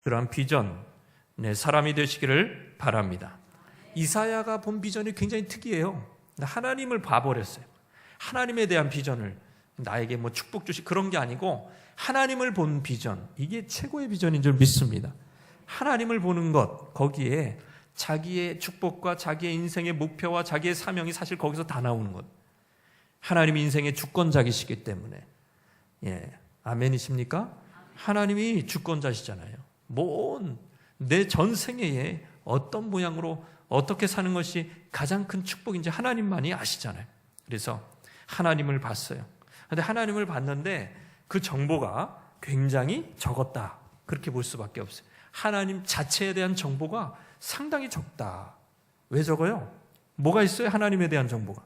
그러한 비전, 사람이 되시기를 바랍니다. 이사야가 본 비전이 굉장히 특이해요. 하나님을 봐버렸어요. 하나님에 대한 비전을, 나에게 뭐 축복 주시 그런 게 아니고 하나님을 본 비전, 이게 최고의 비전인 줄 믿습니다. 하나님을 보는 것, 거기에 자기의 축복과 자기의 인생의 목표와 자기의 사명이 사실 거기서 다 나오는 것. 하나님이 인생의 주권자이시기 때문에. 아멘이십니까? 하나님이 주권자시잖아요. 내 전생에 어떤 모양으로 어떻게 사는 것이 가장 큰 축복인지 하나님만이 아시잖아요. 그래서 하나님을 봤어요. 그런데 하나님을 봤는데 그 정보가 굉장히 적었다. 그렇게 볼 수밖에 없어요. 하나님 자체에 대한 정보가 상당히 적다. 왜 적어요? 뭐가 있어요? 하나님에 대한 정보가.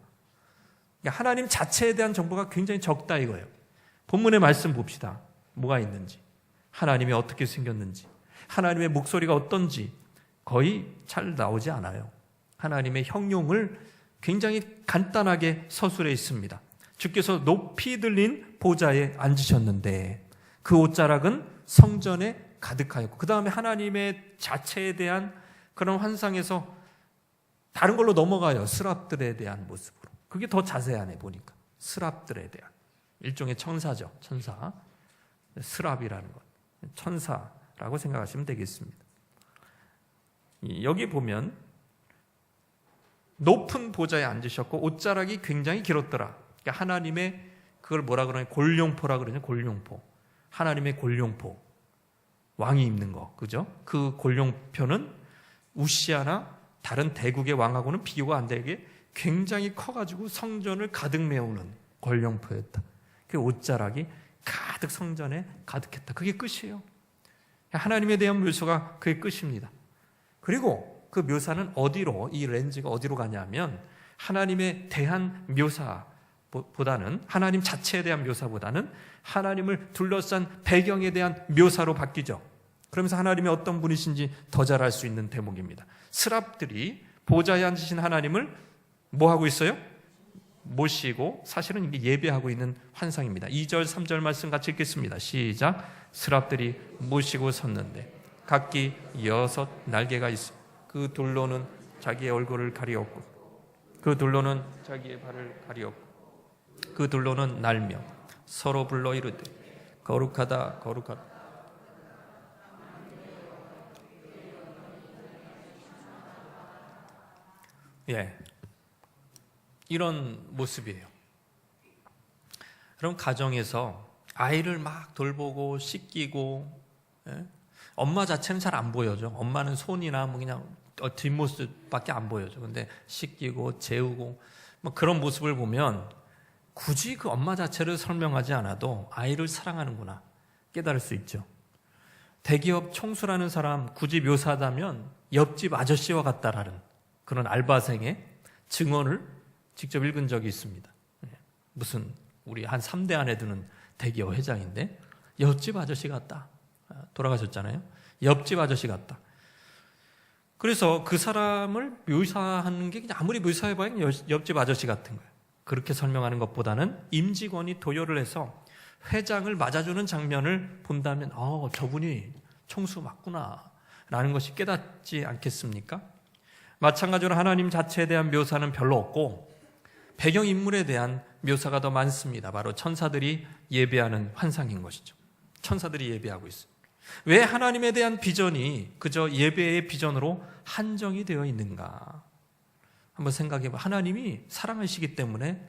하나님 자체에 대한 정보가 굉장히 적다 이거예요. 본문의 말씀 봅시다. 뭐가 있는지, 하나님이 어떻게 생겼는지, 하나님의 목소리가 어떤지 거의 잘 나오지 않아요. 하나님의 형용을 굉장히 간단하게 서술해 있습니다. 주께서 높이 들린 보좌에 앉으셨는데 그 옷자락은 성전에 가득하였고, 그 다음에 하나님의 자체에 대한 그런 환상에서 다른 걸로 넘어가요. 스랍들에 대한 모습으로. 그게 더 자세하네 보니까. 스랍들에 대한 일종의 천사죠. 천사. 스랍이라는 것. 천사라고 생각하시면 되겠습니다. 여기 보면 높은 보좌에 앉으셨고 옷자락이 굉장히 길었더라. 그러니까 하나님의, 그걸 뭐라 그러냐, 골룡포라 그러냐. 골룡포. 하나님의 골룡포. 왕이 입는 거, 그죠? 그 골룡표는 우시아나 다른 대국의 왕하고는 비교가 안 되게 굉장히 커가지고 성전을 가득 메우는 골룡표였다. 그 옷자락이 가득 성전에 가득했다. 그게 끝이에요. 하나님에 대한 묘사가 그게 끝입니다. 그리고 그 묘사는 어디로, 이 렌즈가 어디로 가냐면 하나님에 대한 묘사보다는, 하나님 자체에 대한 묘사보다는 하나님을 둘러싼 배경에 대한 묘사로 바뀌죠. 그러면서 하나님이 어떤 분이신지 더 잘 알 수 있는 대목입니다. 스랍들이 보좌에 앉으신 하나님을 뭐 하고 있어요? 모시고, 사실은 이게 예배하고 있는 환상입니다. 2절 3절 말씀 같이 읽겠습니다. 시작. 스랍들이 모시고 섰는데 각기 6 날개가 있어 그 둘로는 자기의 얼굴을 가리었고 그 둘로는 자기의 발을 가리었고 그 둘로는 날며 서로 불러 이르되 거룩하다 거룩하다. 이런 모습이에요. 그럼 가정에서 아이를 막 돌보고 씻기고, 엄마 자체는 잘 안 보여져. 엄마는 손이나 뭐 그냥 뒷모습밖에 안 보여져. 근데 씻기고 재우고 뭐 그런 모습을 보면 굳이 그 엄마 자체를 설명하지 않아도 아이를 사랑하는구나 깨달을 수 있죠. 대기업 총수라는 사람 굳이 묘사하자면 옆집 아저씨와 같다라는 그런 알바생의 증언을 직접 읽은 적이 있습니다. 무슨 우리 한 3대 안에 드는 대기업 회장인데 옆집 아저씨 같다. 돌아가셨잖아요. 옆집 아저씨 같다. 그래서 그 사람을 묘사하는 게 그냥 아무리 묘사해봐야 옆집 아저씨 같은 거예요. 그렇게 설명하는 것보다는 임직원이 도열을 해서 회장을 맞아주는 장면을 본다면 저분이 총수 맞구나 라는 것이 깨닫지 않겠습니까? 마찬가지로 하나님 자체에 대한 묘사는 별로 없고 배경인물에 대한 묘사가 더 많습니다. 바로 천사들이 예배하는 환상인 것이죠. 천사들이 예배하고 있어요. 왜 하나님에 대한 비전이 그저 예배의 비전으로 한정이 되어 있는가? 한번 생각해봐. 하나님이 사랑하시기 때문에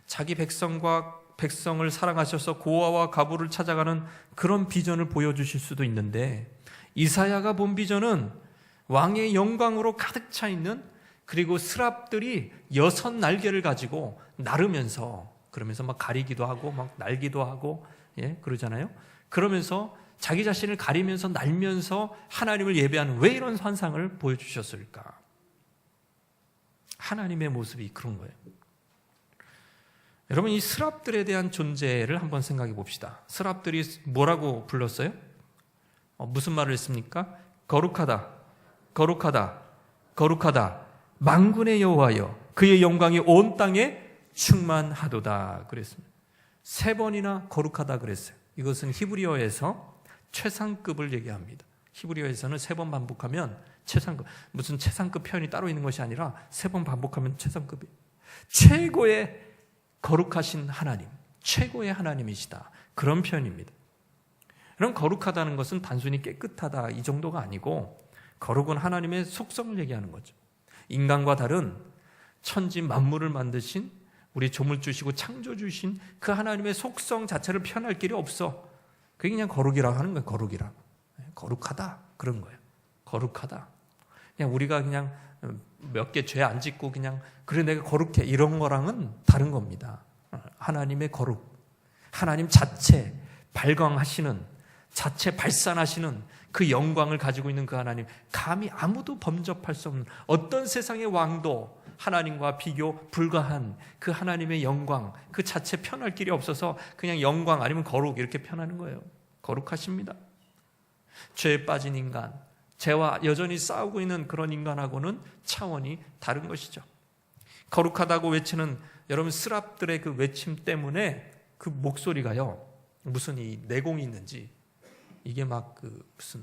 자기 백성을 사랑하셔서 고아와 가부를 찾아가는 그런 비전을 보여주실 수도 있는데, 이사야가 본 비전은 왕의 영광으로 가득 차 있는, 그리고 스랍들이 6 날개를 가지고 나르면서, 그러면서 막 가리기도 하고 막 날기도 하고 그러잖아요. 그러면서 자기 자신을 가리면서 날면서 하나님을 예배하는, 왜 이런 환상을 보여주셨을까? 하나님의 모습이 그런 거예요. 여러분, 이 스랍들에 대한 존재를 한번 생각해 봅시다. 스랍들이 뭐라고 불렀어요? 무슨 말을 했습니까? 거룩하다, 거룩하다, 거룩하다, 만군의 여호와여, 그의 영광이 온 땅에 충만하도다 그랬습니다. 3번이나 거룩하다 그랬어요. 이것은 히브리어에서 최상급을 얘기합니다. 히브리어에서는 3번 반복하면 최상급, 무슨 최상급 표현이 따로 있는 것이 아니라 3번 반복하면 최상급이 최고의 거룩하신 하나님, 최고의 하나님이시다, 그런 표현입니다. 그럼 거룩하다는 것은 단순히 깨끗하다 이 정도가 아니고, 거룩은 하나님의 속성을 얘기하는 거죠. 인간과 다른 천지 만물을 만드신, 우리 조물 주시고 창조 주신 그 하나님의 속성 자체를 표현할 길이 없어. 그게 그냥 거룩이라고 하는 거예요. 거룩이라고. 거룩하다, 그런 거예요. 거룩하다. 그냥 우리가 그냥 몇 개 죄 안 짓고 그냥 그래 내가 거룩해 이런 거랑은 다른 겁니다. 하나님의 거룩, 하나님 자체 발광하시는, 자체 발산하시는 그 영광을 가지고 있는 그 하나님, 감히 아무도 범접할 수 없는 어떤 세상의 왕도 하나님과 비교 불가한 그 하나님의 영광 그 자체 편할 길이 없어서 그냥 영광 아니면 거룩 이렇게 편하는 거예요. 거룩하십니다. 죄에 빠진 인간, 죄와 여전히 싸우고 있는 그런 인간하고는 차원이 다른 것이죠. 거룩하다고 외치는 여러분 스랍들의 그 외침 때문에 그 목소리가요, 무슨 이 내공이 있는지, 이게 막 그 무슨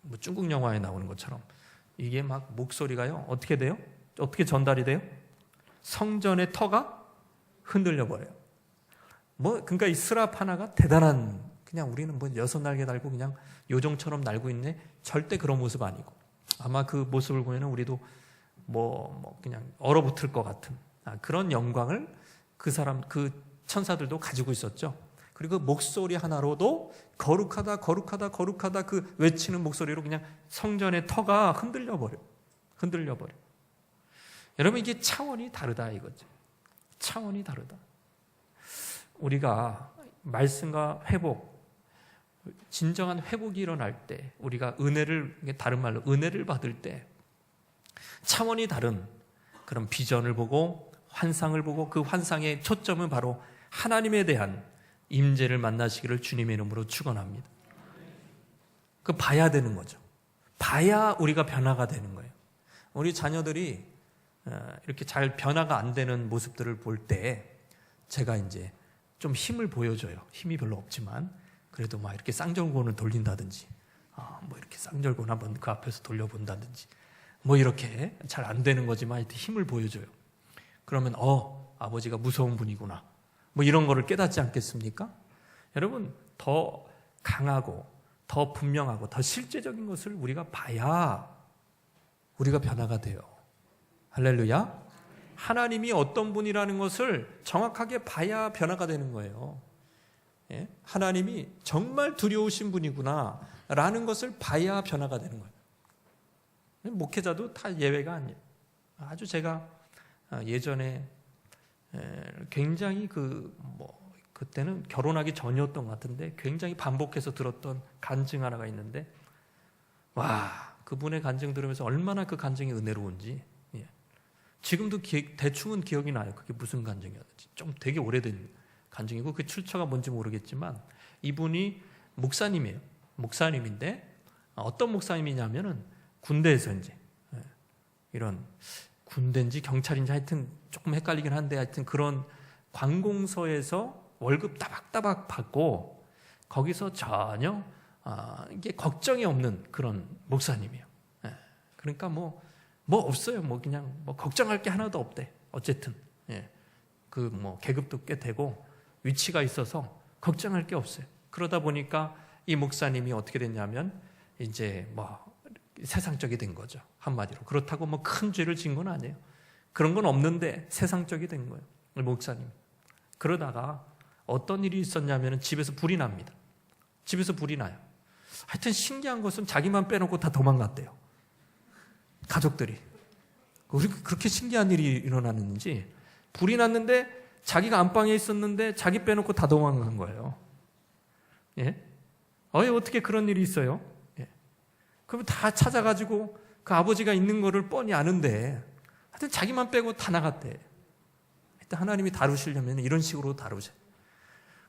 뭐 중국 영화에 나오는 것처럼 이게 막 목소리가요 어떻게 돼요? 어떻게 전달이 돼요? 성전의 터가 흔들려 버려요. 뭐 그러니까 이 스랍 하나가 대단한, 그냥 우리는 뭐 6날개 달고 그냥 요정처럼 날고 있네, 절대 그런 모습 아니고, 아마 그 모습을 보면 우리도 뭐 그냥 얼어붙을 것 같은 그런 영광을 그 사람, 그 천사들도 가지고 있었죠. 그리고 목소리 하나로도 거룩하다 거룩하다 거룩하다 그 외치는 목소리로 그냥 성전의 터가 흔들려 버려. 여러분 이게 차원이 다르다 이거죠. 차원이 다르다. 우리가 말씀과 회복, 진정한 회복이 일어날 때, 우리가 은혜를, 다른 말로 은혜를 받을 때 차원이 다른 그런 비전을 보고 환상을 보고, 그 환상의 초점은 바로 하나님에 대한 임재를 만나시기를 주님의 이름으로 축원합니다. 그 봐야 되는 거죠. 봐야 우리가 변화가 되는 거예요. 우리 자녀들이 이렇게 잘 변화가 안 되는 모습들을 볼 때 제가 이제 좀 힘을 보여줘요. 힘이 별로 없지만 그래도 막 이렇게 쌍절곤을 돌린다든지, 뭐 이렇게 쌍절곤 한번 그 앞에서 돌려본다든지, 뭐 이렇게 잘 안 되는 거지만 힘을 보여줘요. 그러면 아버지가 무서운 분이구나, 뭐 이런 거를 깨닫지 않겠습니까? 여러분 더 강하고 더 분명하고 더 실제적인 것을 우리가 봐야 우리가 변화가 돼요. 할렐루야. 하나님이 어떤 분이라는 것을 정확하게 봐야 변화가 되는 거예요. 예? 하나님이 정말 두려우신 분이구나 라는 것을 봐야 변화가 되는 거예요. 목회자도 다 예외가 아니에요. 아주 제가 예전에 굉장히 그때는 결혼하기 전이었던 것 같은데 굉장히 반복해서 들었던 간증 하나가 있는데, 와, 그분의 간증 들으면서 얼마나 그 간증이 은혜로운지, 예. 지금도 대충은 기억이 나요. 그게 무슨 간증이었는지. 좀 되게 오래된 간증이고 그 출처가 뭔지 모르겠지만 이분이 목사님이에요. 목사님인데 어떤 목사님이냐면은 군대에서 이제 이런 군대인지 경찰인지 하여튼 조금 헷갈리긴 한데 하여튼 그런 관공서에서 월급 따박따박 받고 거기서 전혀 이게 걱정이 없는 그런 목사님이에요. 그러니까 뭐 없어요. 뭐 그냥 뭐 걱정할 게 하나도 없대. 어쨌든 그 뭐 계급도 꽤 되고 위치가 있어서 걱정할 게 없어요. 그러다 보니까 이 목사님이 어떻게 됐냐면 이제 뭐 세상적이 된 거죠. 한마디로. 그렇다고 뭐 큰 죄를 지은 건 아니에요. 그런 건 없는데 세상적이 된 거예요. 목사님. 그러다가 어떤 일이 있었냐면 집에서 불이 납니다. 집에서 불이 나요. 하여튼 신기한 것은 자기만 빼놓고 다 도망갔대요. 가족들이. 그렇게 신기한 일이 일어났는지 불이 났는데 자기가 안방에 있었는데 자기 빼놓고 다 도망간 거예요. 예? 어떻게 그런 일이 있어요? 예. 그럼 다 찾아가지고 그 아버지가 있는 거를 뻔히 아는데 하여튼 자기만 빼고 다 나갔대. 일단 하나님이 다루시려면 이런 식으로 다루세요.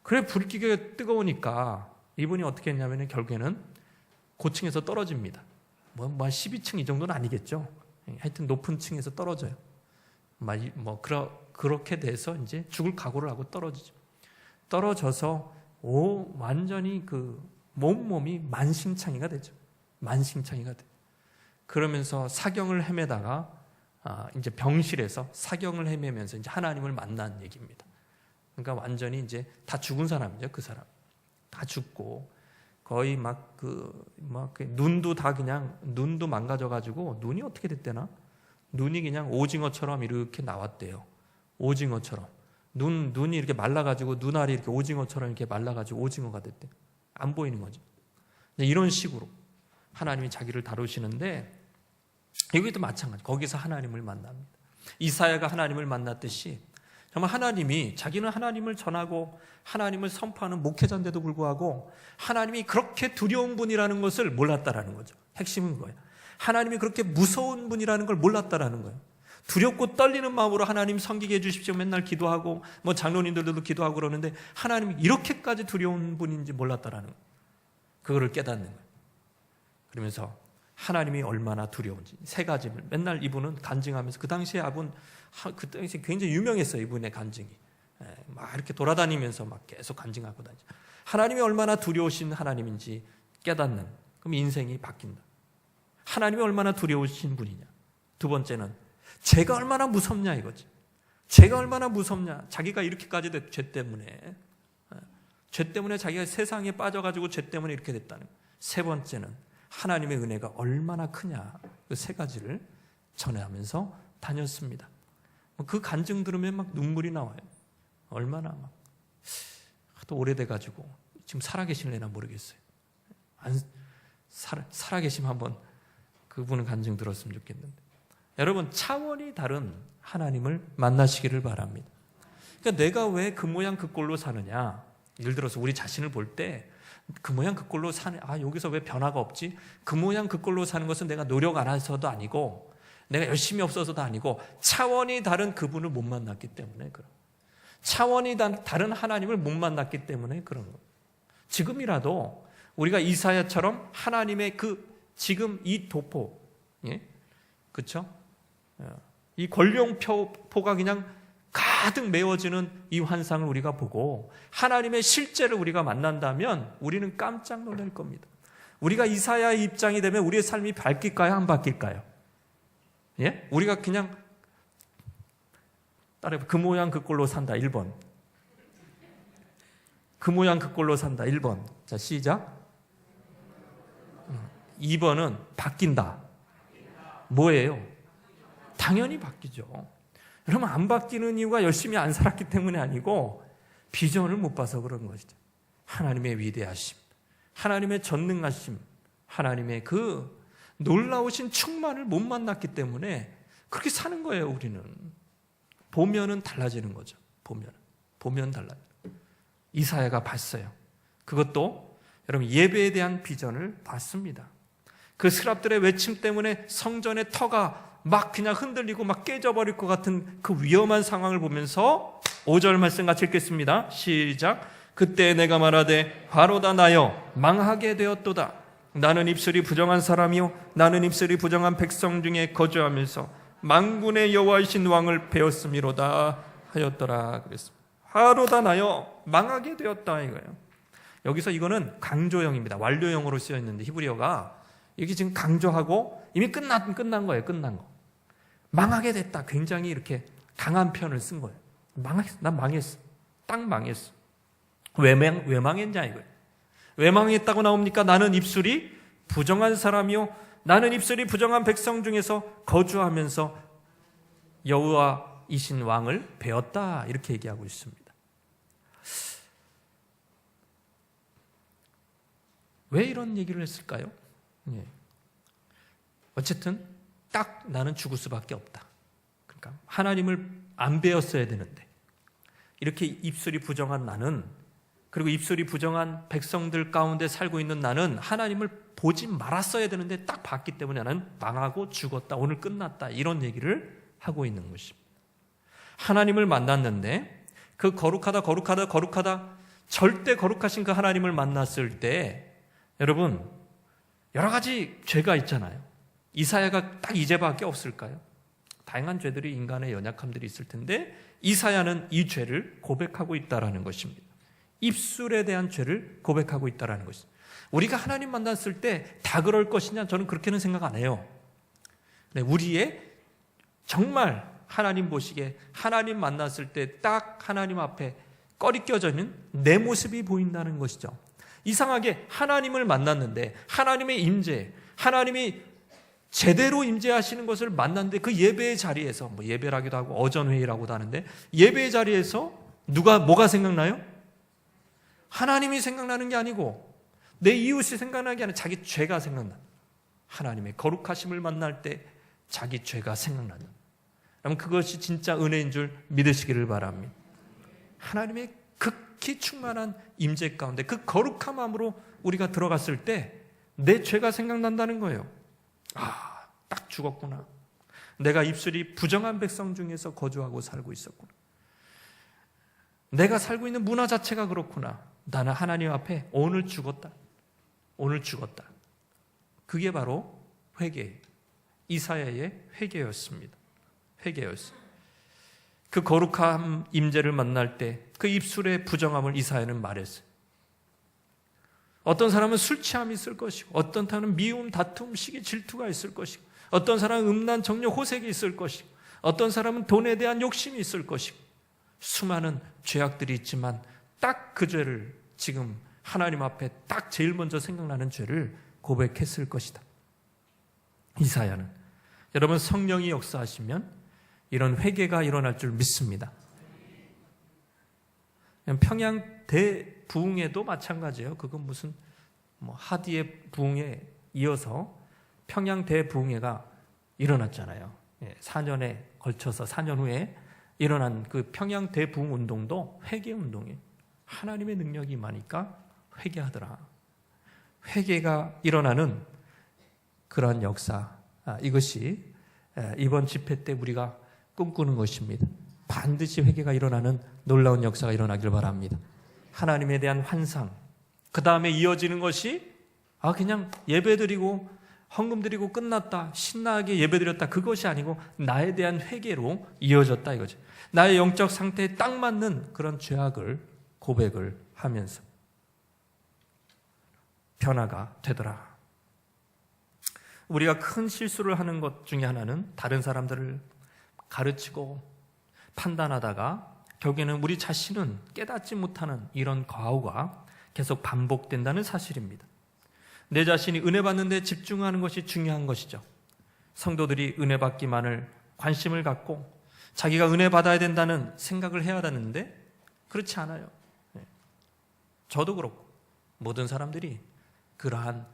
그래 불기가 뜨거우니까 이분이 어떻게 했냐면 결국에는 고층에서 떨어집니다. 뭐 12층 이 정도는 아니겠죠. 하여튼 높은 층에서 떨어져요. 그렇게 돼서 이제 죽을 각오를 하고 떨어지죠. 떨어져서 완전히 그 몸이 만신창이가 되죠. 만신창이가 돼. 그러면서 사경을 헤매다가 이제 병실에서 사경을 헤매면서 이제 하나님을 만난 얘기입니다. 그러니까 완전히 이제 다 죽은 사람이죠. 그 사람 다 죽고 거의 눈도 다 그냥 눈도 망가져가지고 눈이 어떻게 됐대나? 눈이 그냥 오징어처럼 이렇게 나왔대요. 오징어처럼 눈이 이렇게 말라가지고 눈알이 이렇게 오징어처럼 이렇게 말라가지고 오징어가 됐대. 안 보이는 거죠. 이런 식으로 하나님이 자기를 다루시는데 여기도 마찬가지. 거기서 하나님을 만납니다. 이사야가 하나님을 만났듯이 정말 하나님이 자기는 하나님을 전하고 하나님을 선포하는 목회자인데도 불구하고 하나님이 그렇게 두려운 분이라는 것을 몰랐다라는 거죠. 핵심은 그거예요. 하나님이 그렇게 무서운 분이라는 걸 몰랐다라는 거예요. 두렵고 떨리는 마음으로 하나님 섬기게 해주십시오 맨날 기도하고 장로님들도 기도하고 그러는데 하나님이 이렇게까지 두려운 분인지 몰랐다라는 거예요. 그거를 깨닫는 거예요. 그러면서 하나님이 얼마나 두려운지 세 가지를 맨날 이분은 간증하면서 그 당시에 그 당시에 굉장히 유명했어요. 이분의 간증이 막 이렇게 돌아다니면서 막 계속 간증하고 다니죠. 하나님이 얼마나 두려우신 하나님인지 깨닫는, 그럼 인생이 바뀐다. 하나님이 얼마나 두려우신 분이냐. 두 번째는 죄가 얼마나 무섭냐 이거지. 죄가 얼마나 무섭냐. 자기가 이렇게까지 됐, 죄 때문에 자기가 세상에 빠져가지고 죄 때문에 이렇게 됐다는 거예요. 세 번째는 하나님의 은혜가 얼마나 크냐. 그 세 가지를 전해하면서 다녔습니다. 그 간증 들으면 막 눈물이 나와요. 얼마나 막 또 오래돼가지고 지금 살아계실래나 모르겠어요. 살아계시면 한번 그분의 간증 들었으면 좋겠는데, 여러분 차원이 다른 하나님을 만나시기를 바랍니다. 그러니까 내가 왜 그 모양 그 꼴로 사느냐. 예를 들어서 우리 자신을 볼 때 그 모양 그 꼴로 사네. 여기서 왜 변화가 없지? 그 모양 그 꼴로 사는 것은 내가 노력 안 해서도 아니고 내가 열심히 없어서도 아니고 차원이 다른 그분을 못 만났기 때문에 그런, 차원이 다른 하나님을 못 만났기 때문에 그런 거예요. 지금이라도 우리가 이사야처럼 하나님의 지금 이 도포, 그렇죠? 이 권룡포가 그냥 가득 메워지는 이 환상을 우리가 보고 하나님의 실제를 우리가 만난다면 우리는 깜짝 놀랄 겁니다. 우리가 이사야의 입장이 되면 우리의 삶이 바뀔까요? 안 바뀔까요? 예? 우리가 그냥 따라해봐. 그 모양 그 꼴로 산다. 1번. 그 모양 그 꼴로 산다. 1번. 자, 시작. 2번은 바뀐다. 뭐예요? 당연히 바뀌죠. 여러분 안 바뀌는 이유가 열심히 안 살았기 때문이 아니고 비전을 못 봐서 그런 것이죠. 하나님의 위대하심, 하나님의 전능하심, 하나님의 그 놀라우신 충만을 못 만났기 때문에 그렇게 사는 거예요. 우리는 보면은 달라지는 거죠. 보면 달라요. 이사야가 봤어요. 그것도 여러분 예배에 대한 비전을 봤습니다. 그 스랍들의 외침 때문에 성전의 터가 막 그냥 흔들리고 막 깨져버릴 것 같은 그 위험한 상황을 보면서 5절 말씀 같이 읽겠습니다. 시작. 그때 내가 말하되 바로다 나여 망하게 되었도다. 나는 입술이 부정한 사람이요 나는 입술이 부정한 백성 중에 거주하면서 만군의 여호와이신 왕을 배웠음이로다 하였더라 그랬습니다. 바로다 나여 망하게 되었다 이거예요. 여기서 이거는 강조형입니다. 완료형으로 쓰여 있는데 히브리어가 이게 지금 강조하고 이미 끝난 거예요. 끝난 거. 망하게 됐다. 굉장히 이렇게 강한 표현을 쓴 거예요. 난 망했어. 딱 망했어. 왜 망했냐 이거예요. 왜 망했다고 나옵니까? 나는 입술이 부정한 사람이요 나는 입술이 부정한 백성 중에서 거주하면서 여호와이신 왕을 배웠다. 이렇게 얘기하고 있습니다. 왜 이런 얘기를 했을까요? 어쨌든 딱 나는 죽을 수밖에 없다. 그러니까 하나님을 안 배웠어야 되는데 이렇게 입술이 부정한 나는, 그리고 입술이 부정한 백성들 가운데 살고 있는 나는 하나님을 보지 말았어야 되는데 딱 봤기 때문에 나는 망하고 죽었다. 오늘 끝났다. 이런 얘기를 하고 있는 것입니다. 하나님을 만났는데 그 거룩하다 절대 거룩하신 그 하나님을 만났을 때 여러분 여러 가지 죄가 있잖아요. 이사야가 딱 이 죄밖에 없을까요? 다양한 죄들이, 인간의 연약함들이 있을 텐데 이사야는 이 죄를 고백하고 있다라는 것입니다. 입술에 대한 죄를 고백하고 있다라는 것입니다. 우리가 하나님 만났을 때 다 그럴 것이냐? 저는 그렇게는 생각 안 해요. 우리의 정말 하나님 보시기에 하나님 만났을 때 딱 하나님 앞에 꺼리껴져있는 내 모습이 보인다는 것이죠. 이상하게 하나님을 만났는데 하나님의 임재, 하나님이 제대로 임재하시는 것을 만났는데 그 예배의 자리에서, 뭐 예배라기도 하고 어전회의라고도 하는데, 예배의 자리에서 뭐가 생각나요? 하나님이 생각나는 게 아니고 내 이웃이 생각나는 게 아니라 자기 죄가 생각나. 하나님의 거룩하심을 만날 때 자기 죄가 생각나는. 그럼 그것이 진짜 은혜인 줄 믿으시기를 바랍니다. 하나님의 극히 충만한 임재 가운데 그 거룩한 마음으로 우리가 들어갔을 때 내 죄가 생각난다는 거예요. 아, 딱 죽었구나. 내가 입술이 부정한 백성 중에서 거주하고 살고 있었구나. 내가 살고 있는 문화 자체가 그렇구나. 나는 하나님 앞에 오늘 죽었다. 오늘 죽었다. 그게 바로 회개, 이사야의 회개였습니다. 회개였어요. 그 거룩한 임재를 만날 때 그 입술의 부정함을 이사야는 말했어요. 어떤 사람은 술 취함이 있을 것이고, 어떤 사람은 미움, 다툼, 시기, 질투가 있을 것이고, 어떤 사람은 음란, 정욕, 호색이 있을 것이고, 어떤 사람은 돈에 대한 욕심이 있을 것이고, 수많은 죄악들이 있지만 딱 그 죄를 지금 하나님 앞에 딱 제일 먼저 생각나는 죄를 고백했을 것이다. 이사야는. 여러분, 성령이 역사하시면 이런 회개가 일어날 줄 믿습니다. 평양 대부흥회도 마찬가지예요. 그건 무슨 하디의 부흥에 이어서 평양 대부흥회가 일어났잖아요. 4년에 걸쳐서 4년 후에 일어난 그 평양 대부흥 운동도 회개 운동이에요. 하나님의 능력이 임하니까 회개하더라. 회개가 일어나는 그런 역사, 이것이 이번 집회 때 우리가 꿈꾸는 것입니다. 반드시 회개가 일어나는 놀라운 역사가 일어나길 바랍니다. 하나님에 대한 환상, 그 다음에 이어지는 것이 그냥 예배드리고 헌금드리고 끝났다, 신나게 예배드렸다, 그것이 아니고 나에 대한 회개로 이어졌다 이거죠. 나의 영적 상태에 딱 맞는 그런 죄악을 고백을 하면서 변화가 되더라. 우리가 큰 실수를 하는 것 중에 하나는 다른 사람들을 가르치고 판단하다가 결국에는 우리 자신은 깨닫지 못하는 이런 과오가 계속 반복된다는 사실입니다. 내 자신이 은혜 받는 데 집중하는 것이 중요한 것이죠. 성도들이 은혜 받기만을 관심을 갖고 자기가 은혜 받아야 된다는 생각을 해야 하는데 그렇지 않아요. 저도 그렇고 모든 사람들이 그러한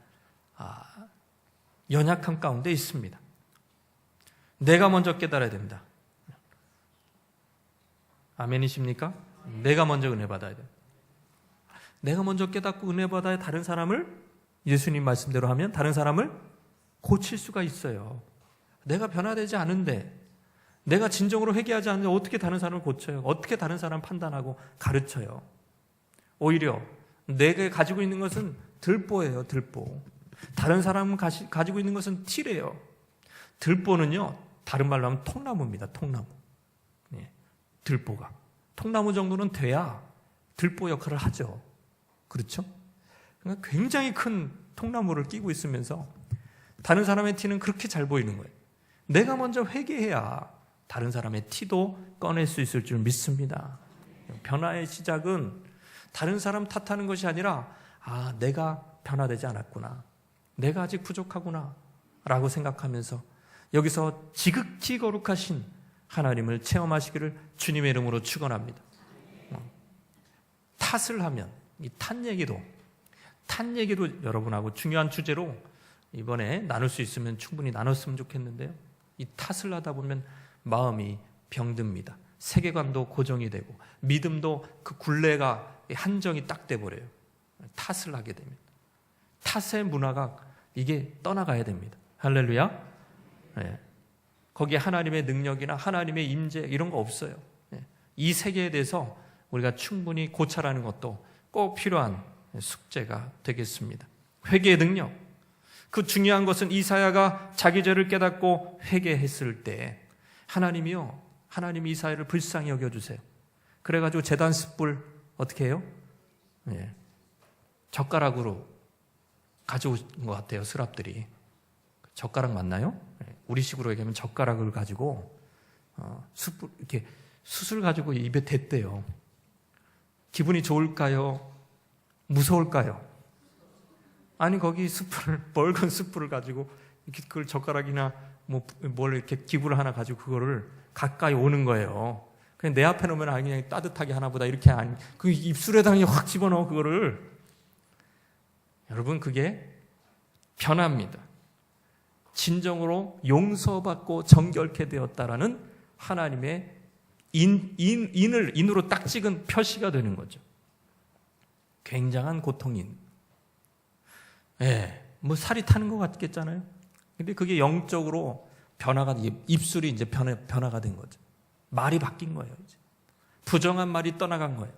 연약함 가운데 있습니다. 내가 먼저 깨달아야 됩니다. 아멘이십니까? 내가 먼저 은혜 받아야 돼요. 내가 먼저 깨닫고 은혜 받아야 다른 사람을, 예수님 말씀대로 하면 다른 사람을 고칠 수가 있어요. 내가 변화되지 않은데, 내가 진정으로 회개하지 않는데 어떻게 다른 사람을 고쳐요? 어떻게 다른 사람을 판단하고 가르쳐요? 오히려 내가 가지고 있는 것은 들보예요. 들보. 다른 사람은 가지고 있는 것은 티래요. 들보는요, 다른 말로 하면 통나무입니다. 통나무. 들보가. 통나무 정도는 돼야 들보 역할을 하죠. 그렇죠? 그러니까 굉장히 큰 통나무를 끼고 있으면서 다른 사람의 티는 그렇게 잘 보이는 거예요. 내가 먼저 회개해야 다른 사람의 티도 꺼낼 수 있을 줄 믿습니다. 변화의 시작은 다른 사람 탓하는 것이 아니라 내가 변화되지 않았구나. 내가 아직 부족하구나 라고 생각하면서 여기서 지극히 거룩하신 하나님을 체험하시기를 주님의 이름으로 축원합니다. 탓을 하면 이 탓 얘기도 여러분하고 중요한 주제로 이번에 나눌 수 있으면 충분히 나눴으면 좋겠는데요. 이 탓을 하다 보면 마음이 병듭니다. 세계관도 고정이 되고 믿음도 그 굴레가 한정이 딱 돼버려요. 탓을 하게 됩니다. 탓의 문화가 이게 떠나가야 됩니다. 할렐루야. 네. 거기에 하나님의 능력이나 하나님의 임재 이런 거 없어요. 이 세계에 대해서 우리가 충분히 고찰하는 것도 꼭 필요한 숙제가 되겠습니다. 회개의 능력. 그 중요한 것은 이사야가 자기 죄를 깨닫고 회개했을 때 하나님이 이사야를 불쌍히 여겨주세요. 그래가지고 제단 숯불 어떻게 해요? 젓가락으로 가져온 것 같아요. 스랍들이. 젓가락 맞나요? 우리식으로 얘기하면 젓가락을 가지고 숯불 이렇게 숯을 가지고 입에 댔대요. 기분이 좋을까요? 무서울까요? 아니 거기 숯불을 멀건 숯불을 가지고 이렇게 그걸 젓가락이나 뭘 이렇게 기구를 하나 가지고 그거를 가까이 오는 거예요. 그냥 내 앞에 놓으면 그냥 따뜻하게 하나보다 이렇게 그 입술에다 그냥 확 집어넣어 그거를. 여러분 그게 변합니다. 진정으로 용서받고 정결케 되었다라는 하나님의 인으로 딱 찍은 표시가 되는 거죠. 굉장한 고통인. 뭐 살이 타는 것 같겠잖아요. 근데 그게 영적으로 변화가, 입술이 이제 변화가 된 거죠. 말이 바뀐 거예요. 이제. 부정한 말이 떠나간 거예요.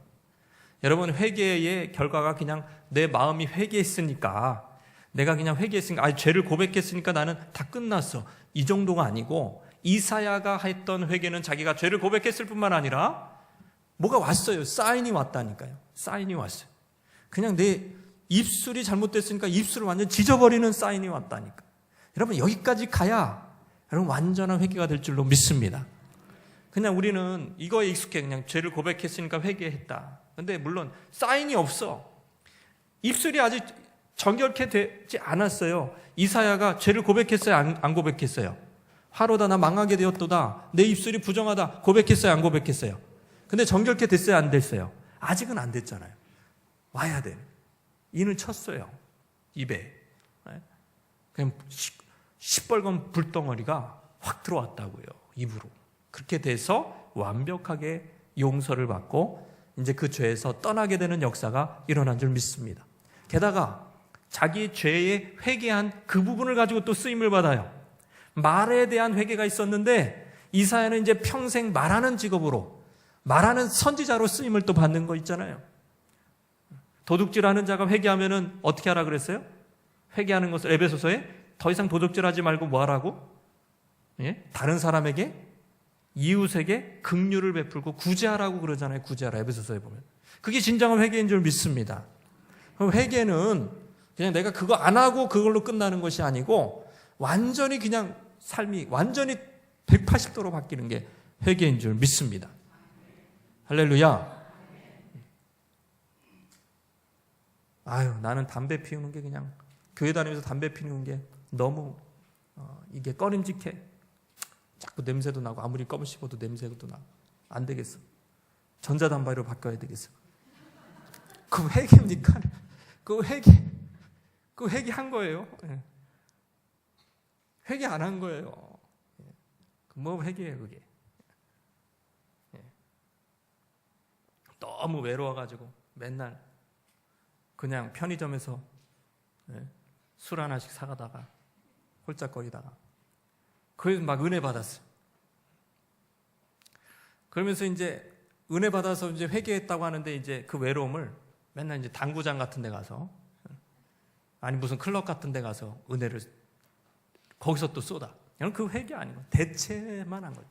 여러분 회개의 결과가 그냥 내 마음이 회개했으니까 내가 그냥 회개했으니까 죄를 고백했으니까 나는 다 끝났어. 이 정도가 아니고 이사야가 했던 회개는 자기가 죄를 고백했을 뿐만 아니라 뭐가 왔어요. 사인이 왔다니까요. 사인이 왔어요. 그냥 내 입술이 잘못됐으니까 입술을 완전 찢어버리는 사인이 왔다니까. 여러분 여기까지 가야 여러분 완전한 회개가 될 줄로 믿습니다. 그냥 우리는 이거에 익숙해. 그냥 죄를 고백했으니까 회개했다. 근데 물론 사인이 없어. 입술이 아직 정결케 되지 않았어요. 이사야가 죄를 고백했어요? 안 고백했어요? 화로다 나 망하게 되었도다. 내 입술이 부정하다. 고백했어요? 안 고백했어요? 근데 정결케 됐어요? 안 됐어요? 아직은 안 됐잖아요. 와야 돼. 인을 쳤어요. 입에. 그냥 시뻘건 불덩어리가 확 들어왔다고요. 입으로. 그렇게 돼서 완벽하게 용서를 받고 이제 그 죄에서 떠나게 되는 역사가 일어난 줄 믿습니다. 게다가 자기 죄에 회개한 그 부분을 가지고 또 쓰임을 받아요. 말에 대한 회개가 있었는데 이사야는 이제 평생 말하는 직업으로 말하는 선지자로 쓰임을 또 받는 거 있잖아요. 도둑질하는 자가 회개하면은 어떻게 하라 그랬어요? 회개하는 것을 에베소서에 더 이상 도둑질하지 말고 뭐 하라고? 다른 사람에게 이웃에게 긍휼을 베풀고 구제하라고 그러잖아요. 구제하라 에베소서에 보면. 그게 진정한 회개인 줄 믿습니다. 그럼 회개는 그냥 내가 그거 안 하고 그걸로 끝나는 것이 아니고 완전히 그냥 삶이 완전히 180도로 바뀌는 게 회개인 줄 믿습니다. 할렐루야. 나는 담배 피우는 게 그냥 교회 다니면서 담배 피우는 게 너무 이게 꺼림직해. 자꾸 냄새도 나고 아무리 껌을 씹어도 냄새도 나고 안 되겠어. 전자담배로 바꿔야 되겠어. 그 회개입니까? 그 회개한 거예요. 회개 안 한 거예요. 뭐 회개예요 그게. 너무 외로워가지고 맨날 그냥 편의점에서 술 하나씩 사가다가 홀짝거리다가 그래서 막 은혜 받았어요. 그러면서 이제 은혜 받아서 이제 회개했다고 하는데 이제 그 외로움을 맨날 이제 당구장 같은 데 가서 아니 무슨 클럽 같은 데 가서 은혜를 거기서 또 쏟아. 이건 그 회개 아니고 대체만 한 거예요.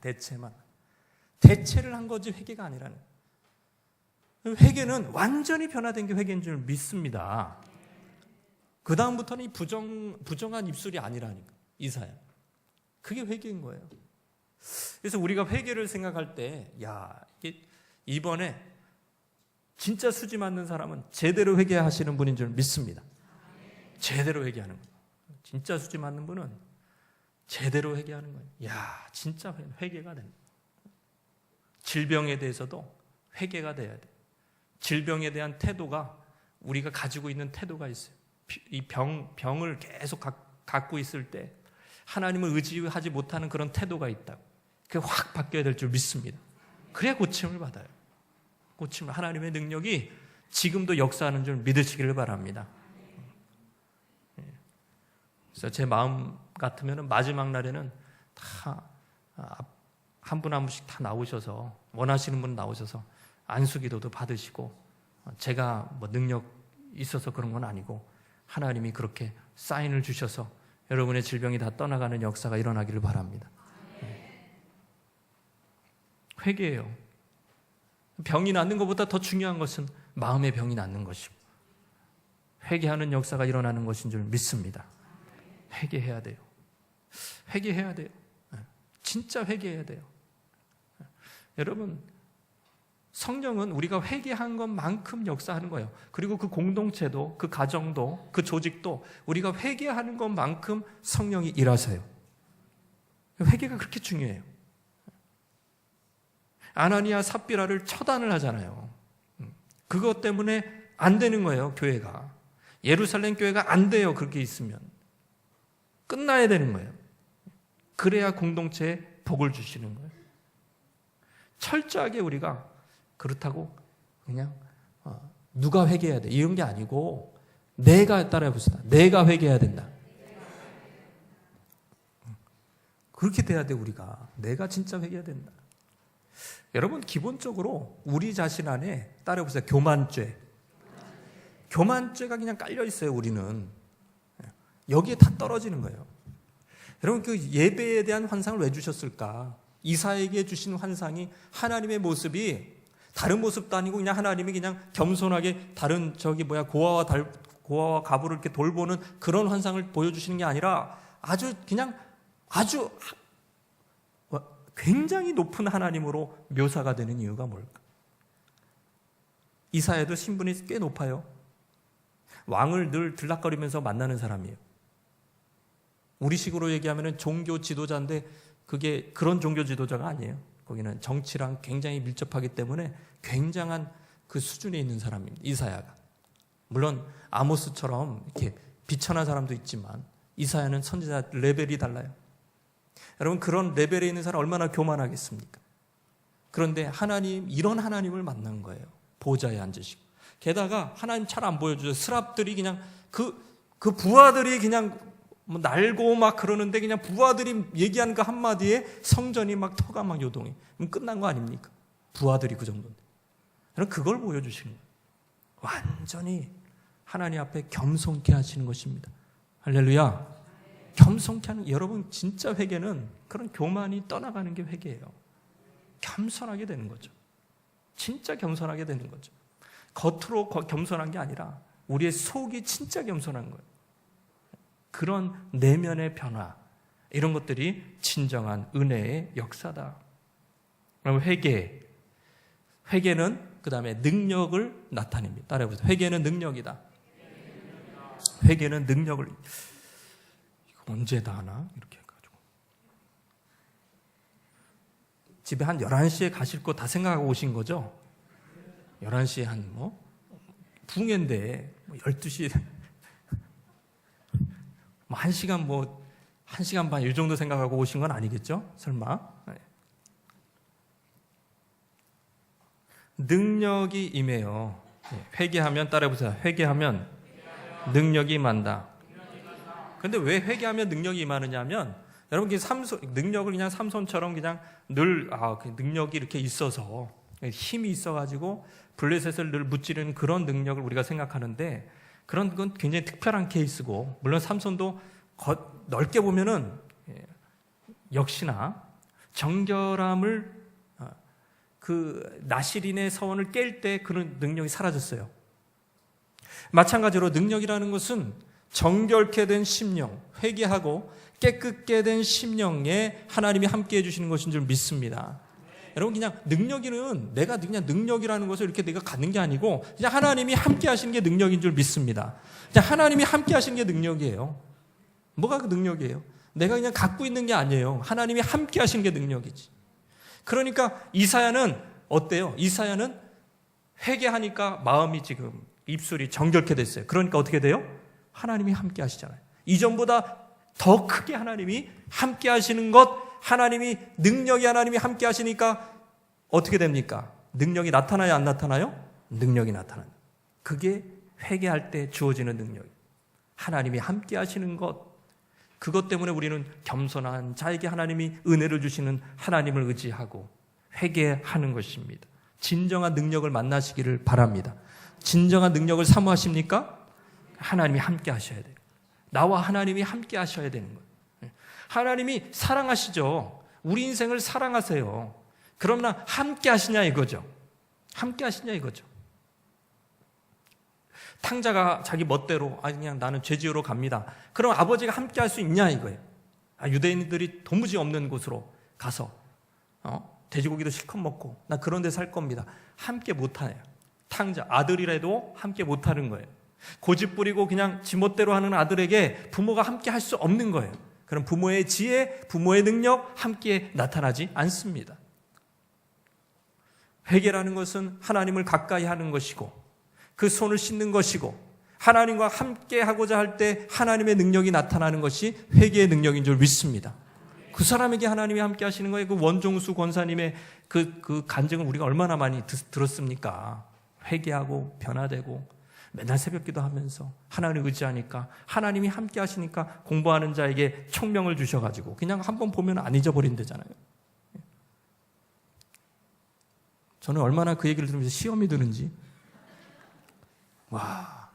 대체를 한 거지 회개가 아니라는 거예요. 회개는 완전히 변화된 게 회개인 줄 믿습니다. 그 다음부터는 이 부정한 입술이 아니라니까. 이사야. 그게 회개인 거예요. 그래서 우리가 회개를 생각할 때 이번에 진짜 수지 맞는 사람은 제대로 회개하시는 분인 줄 믿습니다. 제대로 회개하는 거예요. 진짜 수지 맞는 분은 제대로 회개하는 거예요. 진짜 회개가 됩니다. 질병에 대해서도 회개가 돼야 돼요. 질병에 대한 태도가 우리가 가지고 있는 태도가 있어요. 이 병을 계속 갖고 있을 때 하나님을 의지하지 못하는 그런 태도가 있다고. 그게 확 바뀌어야 될 줄 믿습니다. 그래야 고침을 받아요. 고침을 하나님의 능력이 지금도 역사하는 줄 믿으시기를 바랍니다. 그래서 제 마음 같으면 마지막 날에는 다 한 분 한 분씩 다 나오셔서 원하시는 분 나오셔서 안수기도도 받으시고 제가 뭐 능력 있어서 그런 건 아니고 하나님이 그렇게 사인을 주셔서 여러분의 질병이 다 떠나가는 역사가 일어나기를 바랍니다. 회개예요. 병이 낫는 것보다 더 중요한 것은 마음의 병이 낫는 것이고 회개하는 역사가 일어나는 것인 줄 믿습니다. 회개해야 돼요. 회개해야 돼요. 진짜 회개해야 돼요. 여러분, 성령은 우리가 회개한 것만큼 역사하는 거예요. 그리고 그 공동체도, 그 가정도, 그 조직도 우리가 회개하는 것만큼 성령이 일하세요. 회개가 그렇게 중요해요. 아나니아 삽비라를 처단을 하잖아요. 그것 때문에 안 되는 거예요, 교회가. 예루살렘 교회가 안 돼요, 그렇게 있으면. 끝나야 되는 거예요. 그래야 공동체에 복을 주시는 거예요. 철저하게 우리가 그렇다고 그냥 누가 회개해야 돼 이런 게 아니고, 내가 따라해봅시다. 내가 회개해야 된다. 그렇게 돼야 돼. 우리가 내가 진짜 회개해야 된다. 여러분, 기본적으로 우리 자신 안에 따라해보세요. 교만죄가 그냥 깔려 있어요. 우리는 여기에 다 떨어지는 거예요. 여러분, 그 예배에 대한 환상을 왜 주셨을까? 이사에게 주신 환상이 하나님의 모습이 다른 모습도 아니고 그냥 하나님이 그냥 겸손하게 다른 고아와 가부를 이렇게 돌보는 그런 환상을 보여주시는 게 아니라 아주 굉장히 높은 하나님으로 묘사가 되는 이유가 뭘까? 이사야도 신분이 꽤 높아요. 왕을 늘 들락거리면서 만나는 사람이에요. 우리식으로 얘기하면 종교 지도자인데 그게 그런 종교 지도자가 아니에요. 거기는 정치랑 굉장히 밀접하기 때문에 굉장한 그 수준에 있는 사람입니다. 이사야가. 물론 아모스처럼 이렇게 비천한 사람도 있지만 이사야는 선지자 레벨이 달라요. 여러분, 그런 레벨에 있는 사람 얼마나 교만하겠습니까? 그런데 하나님, 이런 하나님을 만난 거예요. 보좌에 앉으시고. 게다가 하나님 잘 안 보여줘요. 스랍들이 그냥 그 부하들이 그냥 날고 막 그러는데 그냥 부하들이 얘기하는 그 한마디에 성전이 막 터가 막 요동해. 그럼 끝난 거 아닙니까? 부하들이 그 정도인데. 여러분, 그걸 보여주시는 거예요. 완전히 하나님 앞에 겸손케 하시는 것입니다. 할렐루야. 겸손케 하는, 여러분, 진짜 회개는 그런 교만이 떠나가는 게 회개예요. 겸손하게 되는 거죠. 진짜 겸손하게 되는 거죠. 겉으로 겸손한 게 아니라 우리의 속이 진짜 겸손한 거예요. 그런 내면의 변화, 이런 것들이 진정한 은혜의 역사다. 그럼 회개는 그 다음에 능력을 나타냅니다. 따라해보세요. 회개는 능력이다. 회개는 능력을, 이거 언제 다 하나? 이렇게 해가지고 집에 한 11시에 가실 거 다 생각하고 오신 거죠? 11시에 붕해인데 12시에 1시간 반 이 정도 생각하고 오신 건 아니겠죠? 설마. 능력이 임해요. 회개하면, 따라해보세요. 회개하면 능력이 임한다. 근데 왜 회개하면 능력이 임하느냐 하면, 여러분, 능력을 그냥 삼손처럼 그냥 늘 그 능력이 이렇게 있어서, 힘이 있어가지고 블레셋을 늘 무찌르는 그런 능력을 우리가 생각하는데, 그런 건 굉장히 특별한 케이스고, 물론 삼손도 넓게 보면은 역시나 정결함을, 그 나실인의 서원을 깰 때 그런 능력이 사라졌어요. 마찬가지로 능력이라는 것은 정결케 된 심령, 회개하고 깨끗게 된 심령에 하나님이 함께해 주시는 것인 줄 믿습니다. 여러분, 그냥 능력이는 내가 그냥 능력이라는 것을 이렇게 내가 갖는 게 아니고 그냥 하나님이 함께 하시는 게 능력인 줄 믿습니다. 그냥 하나님이 함께 하시는 게 능력이에요. 뭐가 그 능력이에요? 내가 그냥 갖고 있는 게 아니에요. 하나님이 함께 하시는 게 능력이지. 그러니까 이사야는 어때요? 이사야는 회개하니까 마음이 지금 입술이 정결케 됐어요. 그러니까 어떻게 돼요? 하나님이 함께 하시잖아요. 이전보다 더 크게 하나님이 함께 하시는 것, 하나님이 능력이 하나님이 함께 하시니까 어떻게 됩니까? 능력이 나타나요, 안 나타나요? 능력이 나타나요. 그게 회개할 때 주어지는 능력이에요. 하나님이 함께 하시는 것, 그것 때문에 우리는 겸손한 자에게 하나님이 은혜를 주시는 하나님을 의지하고 회개하는 것입니다. 진정한 능력을 만나시기를 바랍니다. 진정한 능력을 사모하십니까? 하나님이 함께 하셔야 돼요. 나와 하나님이 함께 하셔야 되는 거예요. 하나님이 사랑하시죠. 우리 인생을 사랑하세요. 그러나 함께 하시냐 이거죠. 함께 하시냐 이거죠. 탕자가 자기 멋대로 그냥 나는 죄지으로 갑니다. 그럼 아버지가 함께 할 수 있냐 이거예요. 유대인들이 도무지 없는 곳으로 가서 돼지고기도 실컷 먹고 나 그런 데 살 겁니다. 함께 못하네요. 탕자 아들이라도 함께 못하는 거예요. 고집 부리고 그냥 지멋대로 하는 아들에게 부모가 함께 할 수 없는 거예요. 그럼 부모의 지혜, 부모의 능력 함께 나타나지 않습니다. 회개라는 것은 하나님을 가까이 하는 것이고 그 손을 씻는 것이고 하나님과 함께 하고자 할 때 하나님의 능력이 나타나는 것이 회개의 능력인 줄 믿습니다. 그 사람에게 하나님이 함께 하시는 거예요. 그 원종수 권사님의 그 간증을 우리가 얼마나 많이 들었습니까? 회개하고 변화되고 맨날 새벽기도 하면서 하나님을 의지하니까 하나님이 함께 하시니까 공부하는 자에게 총명을 주셔가지고 그냥 한번 보면 안 잊어버린다잖아요. 저는 얼마나 그 얘기를 들으면서 시험이 드는지 와,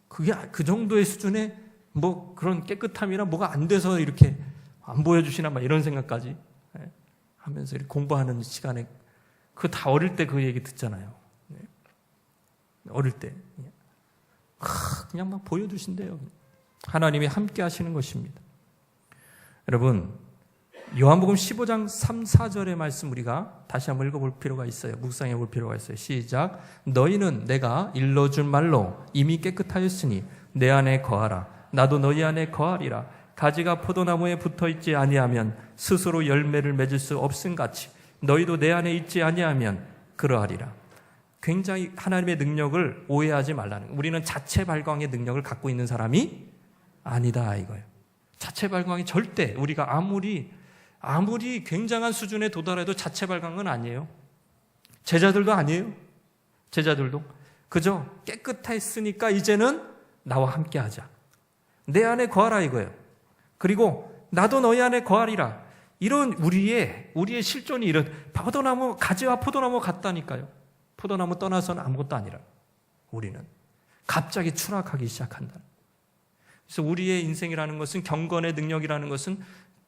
그게 그 정도의 수준의 뭐 그런 깨끗함이나 뭐가 안 돼서 이렇게 안 보여주시나 막 이런 생각까지 하면서 이렇게 공부하는 시간에 그 다 어릴 때 그 얘기 듣잖아요. 어릴 때 그냥 막 보여주신대요. 하나님이 함께 하시는 것입니다. 여러분 요한복음 15장 3, 4절의 말씀 우리가 다시 한번 읽어볼 필요가 있어요. 묵상해 볼 필요가 있어요. 시작. 너희는 내가 일러준 말로 이미 깨끗하였으니 내 안에 거하라. 나도 너희 안에 거하리라. 가지가 포도나무에 붙어있지 아니하면 스스로 열매를 맺을 수 없음같이 너희도 내 안에 있지 아니하면 그러하리라. 굉장히 하나님의 능력을 오해하지 말라는 거예요. 우리는 자체 발광의 능력을 갖고 있는 사람이 아니다 이거예요. 자체 발광이 절대 우리가 아무리 굉장한 수준에 도달해도 자체 발광은 아니에요. 제자들도 아니에요. 제자들도 그저 깨끗했으니까 이제는 나와 함께 하자. 내 안에 거하라 이거예요. 그리고 나도 너희 안에 거하리라. 이런 우리의 실존이 이런 포도나무 가지와 포도나무 같다니까요. 포도나무 떠나서는 아무것도 아니라 우리는 갑자기 추락하기 시작한다. 그래서 우리의 인생이라는 것은 경건의 능력이라는 것은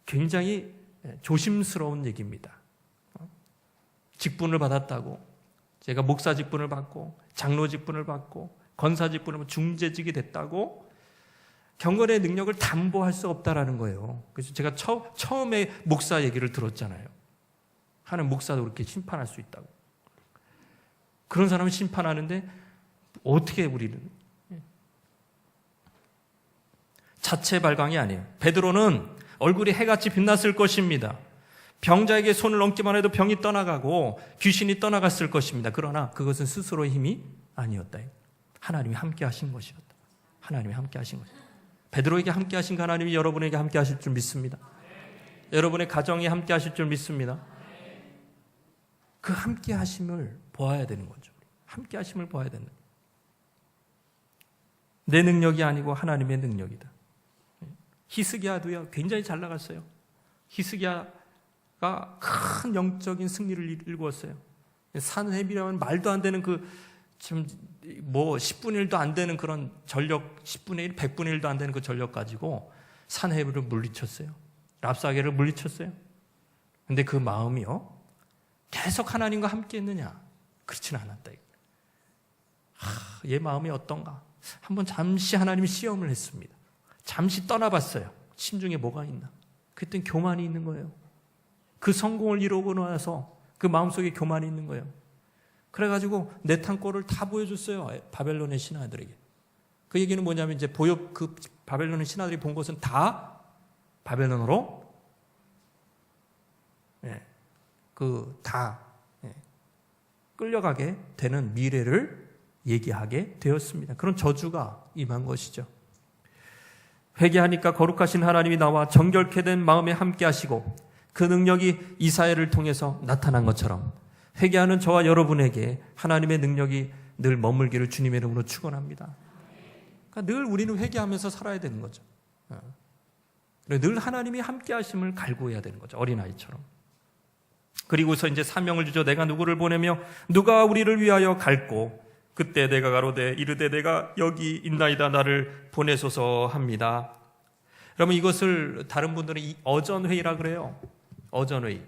굉장히 조심스러운 얘기입니다. 직분을 받았다고 제가 목사 직분을 받고 장로 직분을 받고 권사 직분을 받고 중재직이 됐다고 경건의 능력을 담보할 수 없다라는 거예요. 그래서 제가 처음에 목사 얘기를 들었잖아요. 하는 목사도 그렇게 심판할 수 있다고. 그런 사람을 심판하는데 어떻게 우리는 자체 발광이 아니에요. 베드로는 얼굴이 해같이 빛났을 것입니다. 병자에게 손을 얹기만 해도 병이 떠나가고 귀신이 떠나갔을 것입니다. 그러나 그것은 스스로의 힘이 아니었다. 하나님이 함께 하신 것이었다. 하나님이 함께 하신 것이었다. 베드로에게 함께 하신 그 하나님이 여러분에게 함께 하실 줄 믿습니다. 여러분의 가정에 함께 하실 줄 믿습니다. 그 함께 하심을 보아야 되는 거죠. 함께 하심을 보아야 된다. 내 능력이 아니고 하나님의 능력이다. 히스기야도요 굉장히 잘 나갔어요. 히스기야가 큰 영적인 승리를 이루었어요. 산헤비라는 말도 안 되는 뭐 10분의 1도 안 되는 그런 전력, 10분의 1, 100분의 1도 안 되는 그 전력 가지고 산헤비를 물리쳤어요. 랍사게를 물리쳤어요. 근데 그 마음이요 계속 하나님과 함께 했느냐? 그렇지는 않았다. 얘 마음이 어떤가? 한번 잠시 하나님이 시험을 했습니다. 잠시 떠나봤어요. 심중에 뭐가 있나? 그랬더니 교만이 있는 거예요. 그 성공을 이루고 나서 그 마음속에 교만이 있는 거예요. 그래가지고 내탄골을 다 보여줬어요. 바벨론의 신하들에게. 그 얘기는 뭐냐면 이제 그 바벨론의 신하들이 본 것은 다 바벨론으로 끌려가게 되는 미래를 얘기하게 되었습니다. 그런 저주가 임한 것이죠. 회개하니까 거룩하신 하나님이 나와 정결케 된 마음에 함께 하시고 그 능력이 이사야를 통해서 나타난 것처럼 회개하는 저와 여러분에게 하나님의 능력이 늘 머물기를 주님의 이름으로 축원합니다. 그러니까 늘 우리는 회개하면서 살아야 되는 거죠. 늘 하나님이 함께 하심을 갈구해야 되는 거죠. 어린아이처럼. 그리고서 이제 사명을 주죠. 내가 누구를 보내며 누가 우리를 위하여 갈고 그때 내가 가로되 이르되 내가 여기 있나이다 나를 보내소서 합니다. 여러분 이것을 다른 분들은 어전회의라 그래요. 어전회의.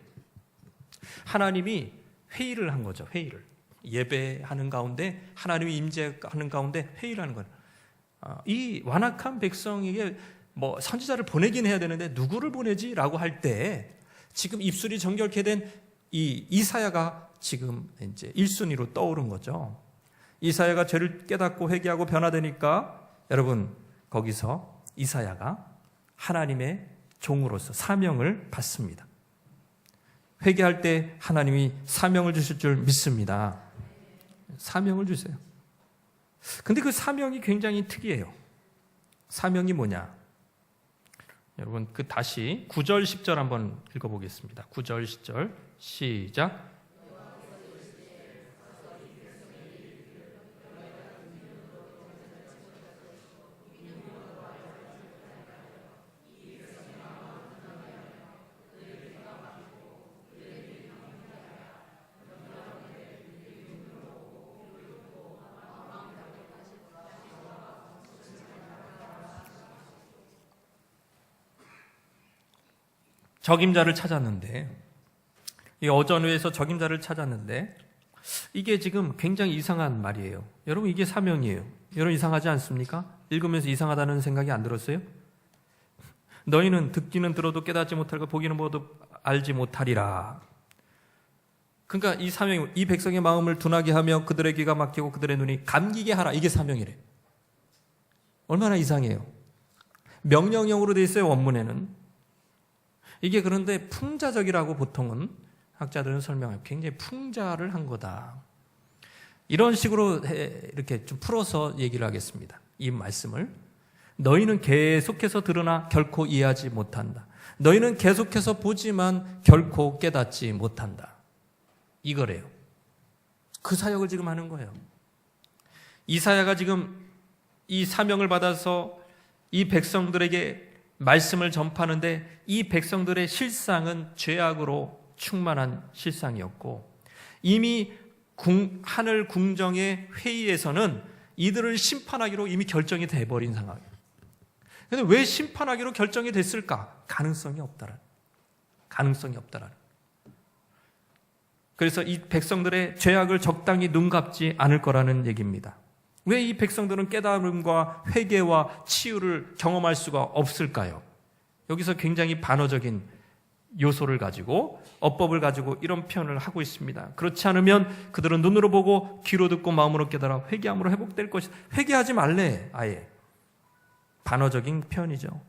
하나님이 회의를 한 거죠. 회의를. 예배하는 가운데, 하나님이 임재하는 가운데 회의를 하는 거예요. 이 완악한 백성에게 선지자를 보내긴 해야 되는데 누구를 보내지라고 할 때 지금 입술이 정결케 된 이 이사야가 지금 이제 1순위로 떠오른 거죠. 이사야가 죄를 깨닫고 회개하고 변화되니까 여러분 거기서 이사야가 하나님의 종으로서 사명을 받습니다. 회개할 때 하나님이 사명을 주실 줄 믿습니다. 사명을 주세요. 근데 그 사명이 굉장히 특이해요. 사명이 뭐냐? 여러분 다시 9절 10절 한번 읽어보겠습니다. 9절 10절 시작. 적임자를 찾았는데, 이 어전회에서 적임자를 찾았는데 이게 지금 굉장히 이상한 말이에요. 여러분 이게 사명이에요. 여러분 이상하지 않습니까? 읽으면서 이상하다는 생각이 안 들었어요? 너희는 듣기는 들어도 깨닫지 못하고 보기는 보아도 알지 못하리라. 그러니까 이 사명이 이 백성의 마음을 둔하게 하며 그들의 귀가 막히고 그들의 눈이 감기게 하라. 이게 사명이래. 얼마나 이상해요. 명령형으로 돼 있어요. 원문에는. 이게 그런데 풍자적이라고 보통은 학자들은 설명해요. 굉장히 풍자를 한 거다. 이런 식으로 이렇게 좀 풀어서 얘기를 하겠습니다. 이 말씀을. 너희는 계속해서 들으나 결코 이해하지 못한다. 너희는 계속해서 보지만 결코 깨닫지 못한다. 이거래요. 그 사역을 지금 하는 거예요. 이사야가 지금 이 사명을 받아서 이 백성들에게 말씀을 전파하는데 이 백성들의 실상은 죄악으로 충만한 실상이었고 이미 하늘 궁정의 회의에서는 이들을 심판하기로 이미 결정이 돼버린 상황이에요. 그런데 왜 심판하기로 결정이 됐을까? 가능성이 없다라는. 그래서 이 백성들의 죄악을 적당히 눈감지 않을 거라는 얘기입니다. 왜 이 백성들은 깨달음과 회개와 치유를 경험할 수가 없을까요? 여기서 굉장히 반어적인 요소를 가지고 어법을 가지고 이런 표현을 하고 있습니다. 그렇지 않으면 그들은 눈으로 보고 귀로 듣고 마음으로 깨달아 회개함으로 회복될 것이다. 회개하지 말래. 아예 반어적인 표현이죠.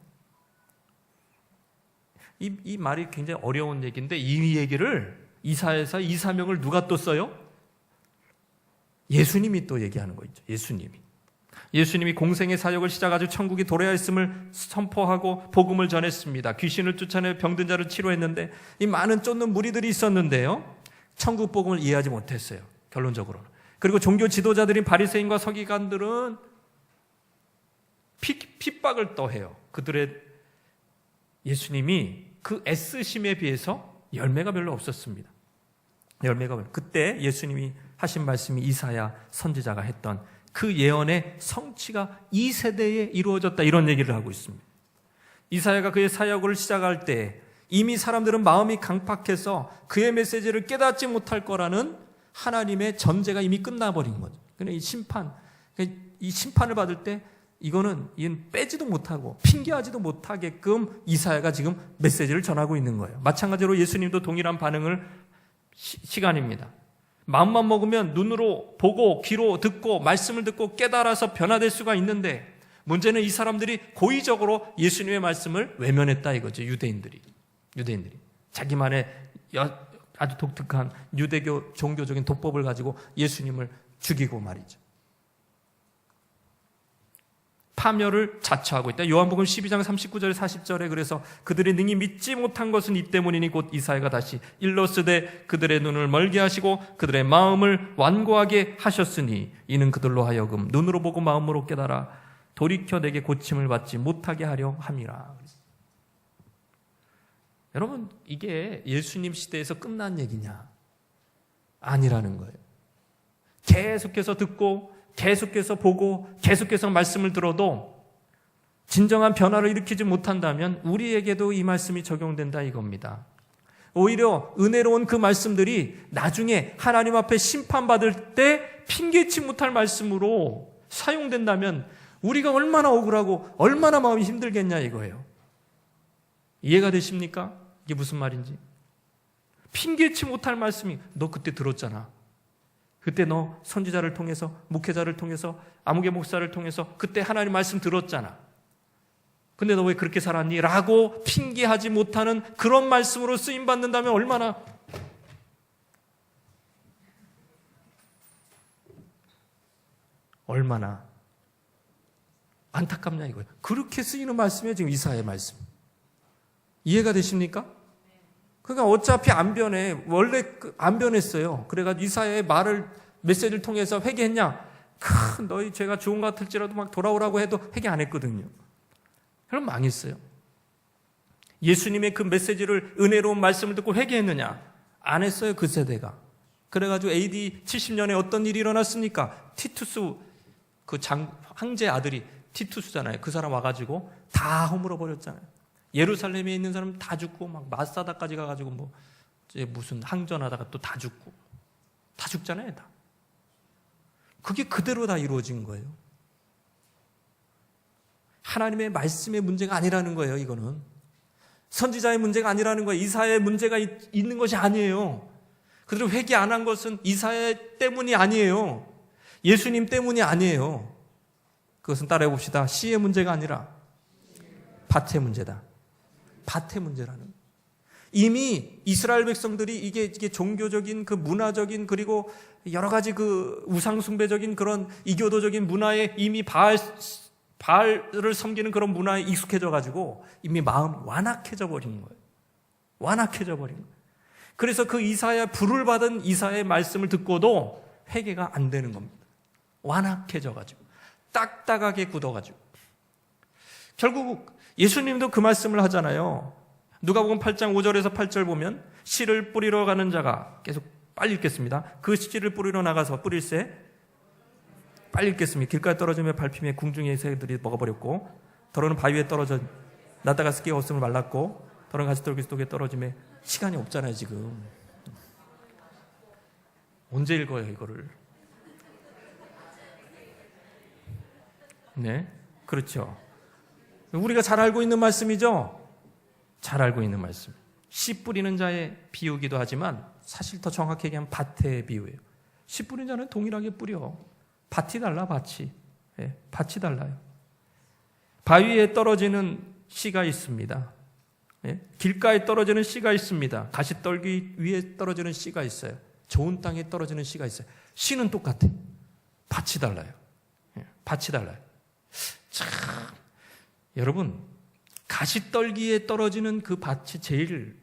이 말이 굉장히 어려운 얘기인데 이 얘기를 이사야에서 이 사명을 누가 또 써요? 예수님이 또 얘기하는 거 있죠. 예수님이 공생의 사역을 시작하여 천국이 도래하 있음을 선포하고 복음을 전했습니다. 귀신을 쫓아내 병든 자를 치료했는데 이 많은 쫓는 무리들이 있었는데요. 천국 복음을 이해하지 못했어요. 결론적으로는. 그리고 종교 지도자들인 바리새인과 서기관들은 핍박을 또 해요. 그들의 예수님이 그 애쓰심에 비해서 열매가 별로 없었습니다. 그때 예수님이 하신 말씀이 이사야 선지자가 했던 그 예언의 성취가 이 세대에 이루어졌다 이런 얘기를 하고 있습니다. 이사야가 그의 사역을 시작할 때 이미 사람들은 마음이 강팍해서 그의 메시지를 깨닫지 못할 거라는 하나님의 전제가 이미 끝나버린 거죠. 그러니까 이 심판을 받을 때 이거는 빼지도 못하고 핑계하지도 못하게끔 이사야가 지금 메시지를 전하고 있는 거예요. 마찬가지로 예수님도 동일한 반응을 시간입니다. 마음만 먹으면 눈으로 보고 귀로 듣고 말씀을 듣고 깨달아서 변화될 수가 있는데 문제는 이 사람들이 고의적으로 예수님의 말씀을 외면했다 이거죠. 유대인들이 자기만의 아주 독특한 유대교 종교적인 도법을 가지고 예수님을 죽이고 말이죠. 파멸을 자처하고 있다. 요한복음 12장 39절 40절에 그래서 그들이 능히 믿지 못한 것은 이 때문이니 곧 이사야가 다시 일러스되 그들의 눈을 멀게 하시고 그들의 마음을 완고하게 하셨으니 이는 그들로 하여금 눈으로 보고 마음으로 깨달아 돌이켜 내게 고침을 받지 못하게 하려 함이라. 여러분 이게 예수님 시대에서 끝난 얘기냐? 아니라는 거예요. 계속해서 듣고 계속해서 보고 계속해서 말씀을 들어도 진정한 변화를 일으키지 못한다면 우리에게도 이 말씀이 적용된다 이겁니다. 오히려 은혜로운 그 말씀들이 나중에 하나님 앞에 심판받을 때 핑계치 못할 말씀으로 사용된다면 우리가 얼마나 억울하고 얼마나 마음이 힘들겠냐 이거예요. 이해가 되십니까? 이게 무슨 말인지. 핑계치 못할 말씀이 너 그때 들었잖아. 그때 너 선지자를 통해서 목회자를 통해서 아무개 목사를 통해서 그때 하나님 말씀 들었잖아. 근데 너 왜 그렇게 살았니? 라고 핑계하지 못하는 그런 말씀으로 쓰임받는다면 얼마나 안타깝냐 이거예요. 그렇게 쓰이는 말씀이에요. 지금 이사야의 말씀. 이해가 되십니까? 그러니까 어차피 안 변해. 원래 안 변했어요. 그래가지고 이사야의 말을 메시지를 통해서 회개했냐? 너희 죄가 좋은 것 같을지라도 막 돌아오라고 해도 회개 안 했거든요. 그럼 망했어요. 예수님의 그 메시지를 황제로운 말씀을 듣고 회개했느냐? 안 했어요. 그 세대가. 그래가지고 AD 70년에 어떤 일이 일어났습니까? 티투스 그 황제 아들이 티투스잖아요. 그 사람 와가지고 다 허물어 버렸잖아요. 예루살렘에 있는 사람 다 죽고 막 마사다까지 가가지고 뭐 무슨 항전하다가 또 다 죽고 다 죽잖아요. 다. 그게 그대로 다 이루어진 거예요. 하나님의 말씀의 문제가 아니라는 거예요. 이거는 선지자의 문제가 아니라는 거예요. 이사야의 문제가 있는 것이 아니에요. 그들이 회개 안 한 것은 이사야 때문이 아니에요. 예수님 때문이 아니에요. 그것은 따라해 봅시다. 씨의 문제가 아니라 밭의 문제다. 밭의 문제라는. 이미 이스라엘 백성들이 이게 종교적인 그 문화적인 그리고 여러 가지 그 우상숭배적인 그런 이교도적인 문화에 이미 바알을 섬기는 그런 문화에 익숙해져 가지고 이미 마음이 완악해져 버린 거예요. 완악해져 버린 거예요. 그래서 그 이사야 불을 받은 이사야의 말씀을 듣고도 회개가 안 되는 겁니다. 완악해져 가지고 딱딱하게 굳어 가지고 결국 예수님도 그 말씀을 하잖아요. 누가복음 8장 5절에서 8절 보면 씨를 뿌리러 가는 자가 계속 빨리 읽겠습니다. 그 씨를 뿌리러 나가서 뿌릴새 빨리 읽겠습니다. 길가에 떨어지며 밟히며 궁중의 새들이 먹어버렸고 더러는 바위 위에 떨어져 나다가 습기가 없음을 말랐고 더러는 가시떨기 속에 떨어지며 시간이 없잖아요 지금. 언제 읽어요 이거를? 네, 그렇죠. 우리가 잘 알고 있는 말씀이죠. 잘 알고 있는 말씀. 씨 뿌리는 자의 비유기도 하지만 사실 더 정확히 얘기하면 밭의 비유예요. 씨 뿌리는 자는 동일하게 뿌려. 밭이 달라, 밭이. 예, 밭이 달라요. 바위에 떨어지는 씨가 있습니다. 예, 길가에 떨어지는 씨가 있습니다. 가시떨기 위에 떨어지는 씨가 있어요. 좋은 땅에 떨어지는 씨가 있어요. 씨는 똑같아. 밭이 달라요. 예, 밭이 달라요. 참, 여러분, 가시떨기에 떨어지는 그 밭이 제일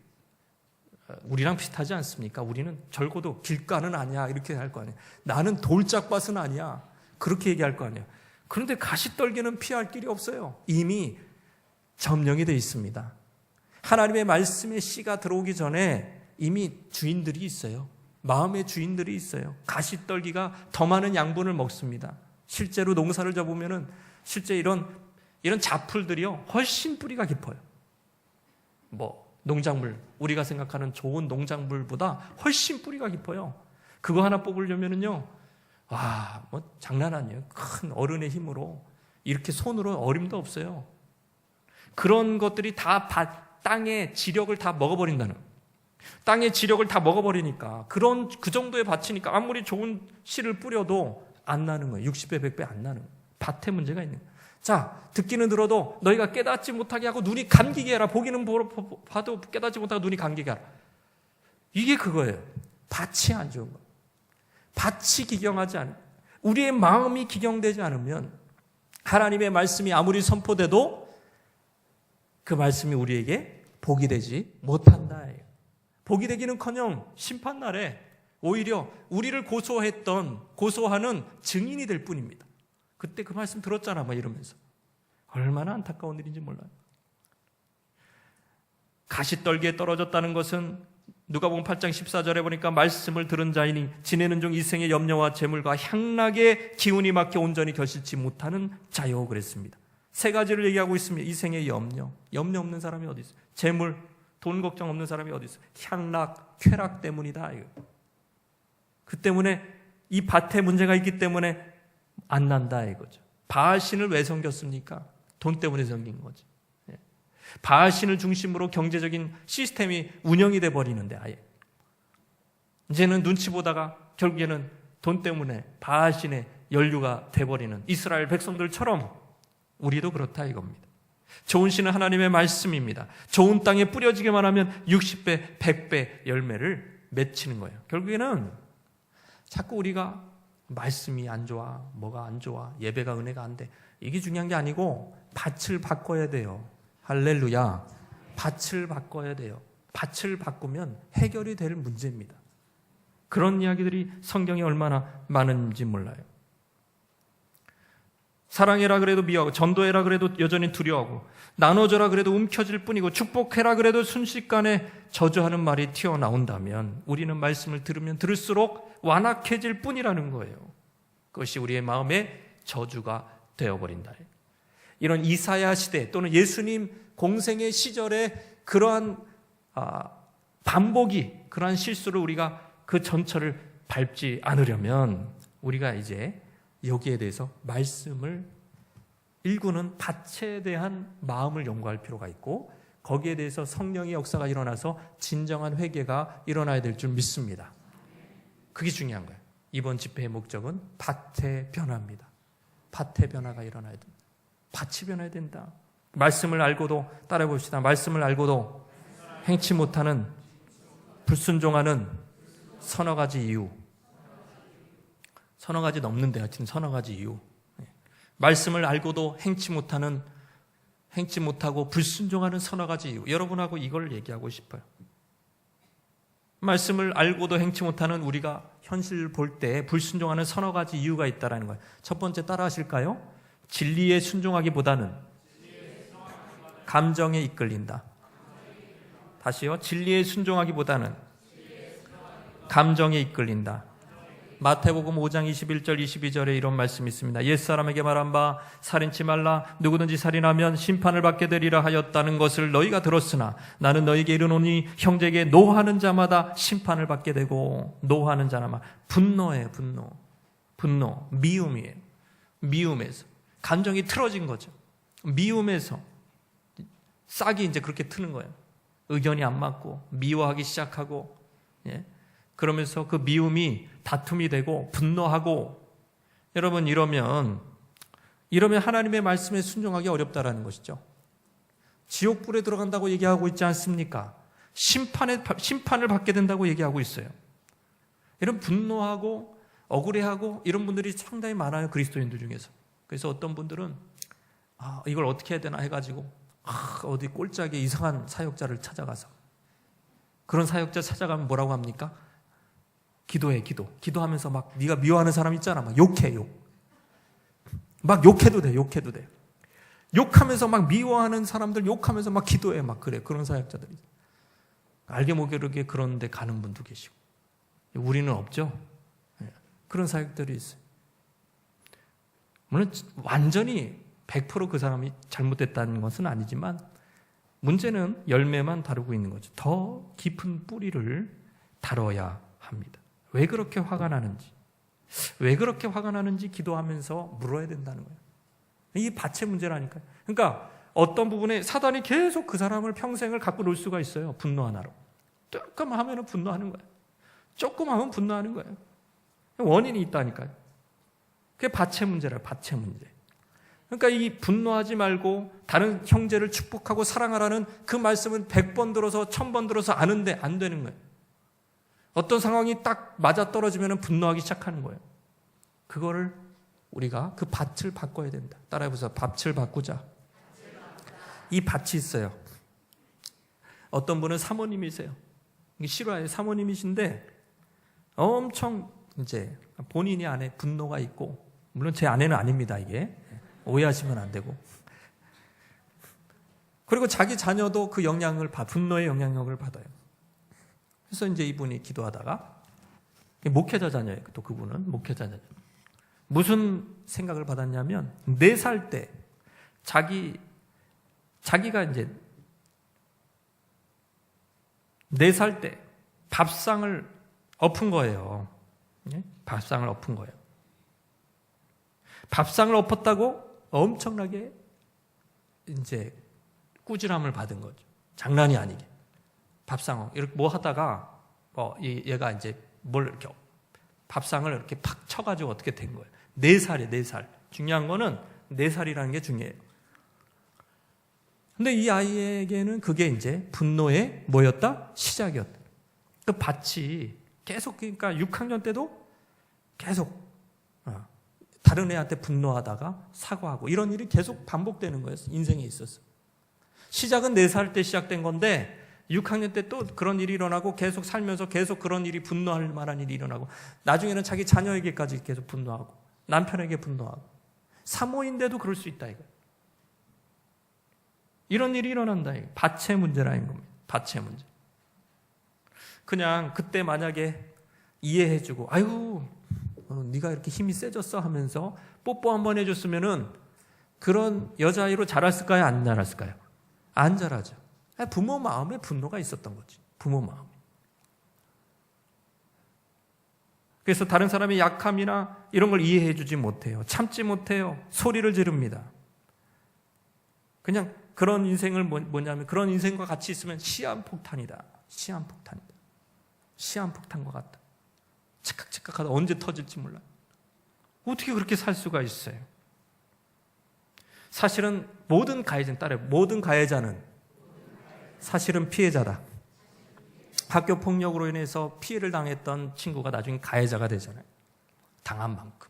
우리랑 비슷하지 않습니까? 우리는 절고도 길가는 아니야 이렇게 할 거 아니에요. 나는 돌짝밭은 아니야 그렇게 얘기할 거 아니에요. 그런데 가시떨기는 피할 길이 없어요. 이미 점령이 되어 있습니다. 하나님의 말씀의 씨가 들어오기 전에 이미 주인들이 있어요. 마음의 주인들이 있어요. 가시떨기가 더 많은 양분을 먹습니다. 실제로 농사를 져보면은 실제 이런 잡풀들이요 훨씬 뿌리가 깊어요. 농작물, 우리가 생각하는 좋은 농작물보다 훨씬 뿌리가 깊어요. 그거 하나 뽑으려면은요, 장난 아니에요. 큰 어른의 힘으로 이렇게 손으로 어림도 없어요. 그런 것들이 다 땅의 지력을 다 먹어버린다는. 땅의 지력을 다 먹어버리니까 그 정도의 밭이니까 아무리 좋은 씨를 뿌려도 안 나는 거예요. 60배, 100배 안 나는 거예요. 밭에 문제가 있는 거예요. 자, 듣기는 들어도 너희가 깨닫지 못하게 하고 눈이 감기게 해라. 보기는 봐도 깨닫지 못하고 눈이 감기게 하라. 이게 그거예요. 밭이 안 좋은 거예요. 밭이 기경하지 않으면, 우리의 마음이 기경되지 않으면 하나님의 말씀이 아무리 선포돼도 그 말씀이 우리에게 복이 되지 못한다. 복이 되기는커녕 심판날에 오히려 우리를 고소하는 증인이 될 뿐입니다. 그때 그 말씀 들었잖아 이러면서. 얼마나 안타까운 일인지 몰라요. 가시떨기에 떨어졌다는 것은 누가복음 8장 14절에 보니까 말씀을 들은 자이니 지내는 중 이생의 염려와 재물과 향락의 기운이 막혀 온전히 결실치 못하는 자요 그랬습니다. 세 가지를 얘기하고 있습니다. 이생의 염려 없는 사람이 어디 있어요? 재물, 돈 걱정 없는 사람이 어디 있어? 향락, 쾌락 때문이다. 이거. 그 때문에 이 밭에 문제가 있기 때문에 안 난다 이거죠. 바알신을 왜 섬겼습니까? 돈 때문에 섬긴 거지. 바알신을 중심으로 경제적인 시스템이 운영이 돼 버리는데 아예 이제는 눈치 보다가 결국에는 돈 때문에 바알신의 연류가 돼 버리는 이스라엘 백성들처럼 우리도 그렇다 이겁니다. 좋은 씨는 하나님의 말씀입니다. 좋은 땅에 뿌려지기만 하면 60배, 100배 열매를 맺히는 거예요. 결국에는 자꾸 우리가 말씀이 안 좋아, 뭐가 안 좋아, 예배가 은혜가 안 돼. 이게 중요한 게 아니고 밭을 바꿔야 돼요. 할렐루야. 밭을 바꿔야 돼요. 밭을 바꾸면 해결이 될 문제입니다. 그런 이야기들이 성경에 얼마나 많은지 몰라요. 사랑해라 그래도 미워하고 전도해라 그래도 여전히 두려워하고 나눠줘라 그래도 움켜질 뿐이고 축복해라 그래도 순식간에 저주하는 말이 튀어나온다면 우리는 말씀을 들으면 들을수록 완악해질 뿐이라는 거예요. 그것이 우리의 마음에 저주가 되어버린다. 이런 이사야 시대 또는 예수님 공생의 시절에 그러한 반복이 그러한 실수를 우리가 그 전철을 밟지 않으려면 우리가 이제 여기에 대해서 말씀을 일구는 밭에 대한 마음을 연구할 필요가 있고 거기에 대해서 성령의 역사가 일어나서 진정한 회개가 일어나야 될 줄 믿습니다. 그게 중요한 거예요. 이번 집회의 목적은 밭의 변화입니다. 밭의 변화가 일어나야 된다. 밭이 변해야 된다. 말씀을 알고도 따라해 봅시다. 말씀을 알고도 행치 못하는 불순종하는 서너 가지 이유. 서너 가지 넘는데요. 지금 서너 가지 이유. 말씀을 알고도 행치 못하고 불순종하는 서너 가지 이유. 여러분하고 이걸 얘기하고 싶어요. 말씀을 알고도 행치 못하는 우리가 현실을 볼 때 불순종하는 서너 가지 이유가 있다는 거예요. 첫 번째 따라 하실까요? 진리에 순종하기보다는 감정에 이끌린다. 다시요. 진리에 순종하기보다는 감정에 이끌린다. 마태복음 5장 21절 22절에 이런 말씀이 있습니다. 옛사람에게 말한 바 살인치 말라 누구든지 살인하면 심판을 받게 되리라 하였다는 것을 너희가 들었으나 나는 너희에게 이르노니 형제에게 노하는 자마다 심판을 받게 되고 노하는 자나마 분노예요. 분노 미움이에요. 미움에서 감정이 틀어진 거죠. 미움에서 싹이 이제 그렇게 트는 거예요. 의견이 안 맞고 미워하기 시작하고 그러면서 그 미움이 다툼이 되고 분노하고 여러분 이러면 하나님의 말씀에 순종하기 어렵다라는 것이죠. 지옥불에 들어간다고 얘기하고 있지 않습니까? 심판을 받게 된다고 얘기하고 있어요. 이런 분노하고 억울해하고 이런 분들이 상당히 많아요. 그리스도인들 중에서. 그래서 어떤 분들은 이걸 어떻게 해야 되나 해가지고 어디 꼴짝에 이상한 사역자를 찾아가서 그런 사역자 찾아가면 뭐라고 합니까? 기도하면서 막 네가 미워하는 사람 있잖아. 막 욕해. 막 욕해도 돼. 욕하면서 막 미워하는 사람들 욕하면서 막 기도해. 막 그래. 그런 사역자들이. 알게 모르게 그런 데 가는 분도 계시고. 우리는 없죠. 그런 사역들이 있어요. 물론 완전히 100% 그 사람이 잘못됐다는 것은 아니지만 문제는 열매만 다루고 있는 거죠. 더 깊은 뿌리를 다뤄야 합니다. 왜 그렇게 화가 나는지 기도하면서 물어야 된다는 거예요. 이 밭의 문제라니까요. 그러니까 어떤 부분에 사단이 계속 그 사람을 평생을 갖고 놀 수가 있어요. 분노 하나로. 조금 하면 분노하는 거예요. 조금 하면 분노하는 거예요. 원인이 있다니까요. 그게 밭의 문제라요. 밭의 문제. 그러니까 이 분노하지 말고 다른 형제를 축복하고 사랑하라는 그 말씀은 100번 들어서 1000번 들어서 아는데 안 되는 거예요. 어떤 상황이 딱 맞아떨어지면 분노하기 시작하는 거예요. 그거를 우리가 그 밭을 바꿔야 된다. 따라해보세요. 밭을 바꾸자. 이 밭이 있어요. 어떤 분은 사모님이세요. 실화의 사모님이신데 엄청 이제 본인이 안에 분노가 있고 물론 제 아내는 아닙니다. 이게 오해하시면 안 되고 그리고 자기 자녀도 그 분노의 영향력을 받아요. 그래서 이제 이분이 기도하다가 목회자 자녀예요. 또 그분은 목회자 자녀. 무슨 생각을 받았냐면 4살 때 자기가 이제 4살 때 밥상을 엎은 거예요. 밥상을 엎은 거예요. 밥상을 엎었다고 엄청나게 이제 꾸지람을 받은 거죠. 장난이 아니게. 밥상 이렇게 뭐 하다가 얘가 이제 뭘 이렇게 밥상을 이렇게 팍 쳐가지고 어떻게 된 거예요. 4살이에요, 4살. 중요한 거는 4살이라는 게 중요해요. 근데 이 아이에게는 그게 이제 분노의 뭐였다? 시작이었다. 그 밭이 계속, 그러니까 6학년 때도 계속 다른 애한테 분노하다가 사과하고 이런 일이 계속 반복되는 거예요. 인생에 있어서. 시작은 4살 때 시작된 건데 6학년 때 또 그런 일이 일어나고 계속 살면서 계속 그런 일이 분노할 만한 일이 일어나고 나중에는 자기 자녀에게까지 계속 분노하고 남편에게 분노하고 사모인데도 그럴 수 있다 이거예요. 이런 일이 일어난다. 밭의 문제라는 겁니다. 밭의 문제. 그냥 그때 만약에 이해해주고 아유 네가 이렇게 힘이 세졌어 하면서 뽀뽀 한번 해줬으면은 그런 여자아이로 자랐을까요? 안 자랐을까요? 안 자라죠. 부모 마음에 분노가 있었던 거지. 부모 마음에. 그래서 다른 사람의 약함이나 이런 걸 이해해주지 못해요. 참지 못해요. 소리를 지릅니다. 그냥 그런 인생을 뭐냐면 그런 인생과 같이 있으면 시한폭탄이다. 시한폭탄이다. 시한폭탄과 같다. 칙각칙각하다 언제 터질지 몰라. 어떻게 그렇게 살 수가 있어요? 사실은 모든 가해자는 따라요. 모든 가해자는 사실은 피해자다. 학교 폭력으로 인해서 피해를 당했던 친구가 나중에 가해자가 되잖아요. 당한 만큼.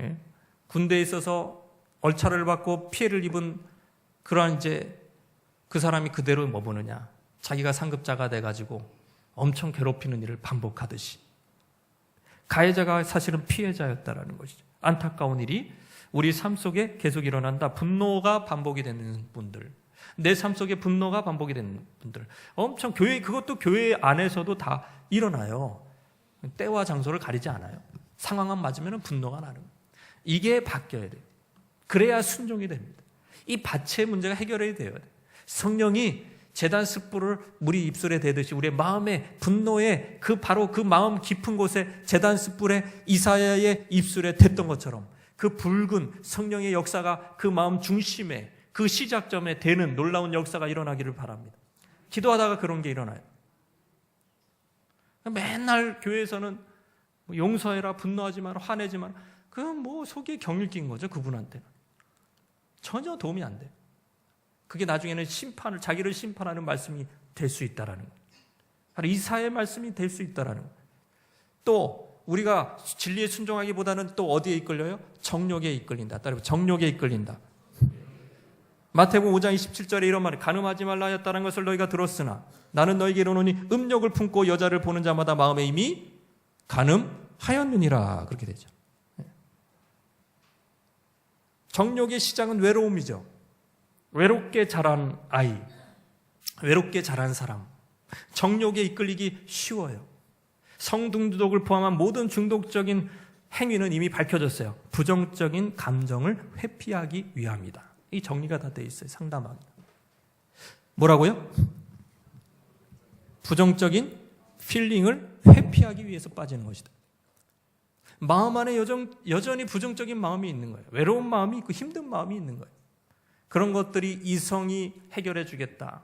예? 군대에 있어서 얼차를 받고 피해를 입은 그러한 이제 그 사람이 그대로 뭐 보느냐. 자기가 상급자가 돼가지고 엄청 괴롭히는 일을 반복하듯이. 가해자가 사실은 피해자였다라는 것이죠. 안타까운 일이 우리 삶 속에 계속 일어난다. 분노가 반복이 되는 분들. 내 삶 속에 분노가 반복이 되는 분들. 엄청 그것도 교회 안에서도 다 일어나요. 때와 장소를 가리지 않아요. 상황만 맞으면 분노가 나는 거예요. 이게 바뀌어야 돼요. 그래야 순종이 됩니다. 이 밭의 문제가 해결이 되어야 돼요. 성령이 제단 숯불을 우리 입술에 대듯이 우리의 마음의 분노에 바로 그 마음 깊은 곳에 제단 숯불에 이사야의 입술에 댔던 것처럼 그 붉은 성령의 역사가 그 마음 중심에 그 시작점에 되는 놀라운 역사가 일어나기를 바랍니다. 기도하다가 그런 게 일어나요. 맨날 교회에서는 용서해라, 분노하지 마라, 화내지 마라. 그건 뭐 속에 경일 낀 거죠. 그분한테는. 전혀 도움이 안 돼요. 그게 나중에는 자기를 심판하는 말씀이 될 수 있다라는 거예요. 바로 이사야의 말씀이 될 수 있다라는 거예요. 또 우리가 진리에 순종하기보다는 또 어디에 이끌려요? 정욕에 이끌린다. 따라서 정욕에 이끌린다. 마태복음 5장 27절에 이런 말이 간음하지 말라 하였다는 것을 너희가 들었으나 나는 너희에게 이르노니 음욕을 품고 여자를 보는 자마다 마음에 이미 간음하였느니라. 그렇게 되죠. 정욕의 시작은 외로움이죠. 외롭게 자란 아이, 외롭게 자란 사람, 정욕에 이끌리기 쉬워요. 성중독을 포함한 모든 중독적인 행위는 이미 밝혀졌어요. 부정적인 감정을 회피하기 위함이다. 이 정리가 다 돼 있어요. 상담하기. 뭐라고요? 부정적인 필링을 회피하기 위해서 빠지는 것이다. 마음 안에 여전히 부정적인 마음이 있는 거예요. 외로운 마음이 있고 힘든 마음이 있는 거예요. 그런 것들이 이성이 해결해 주겠다.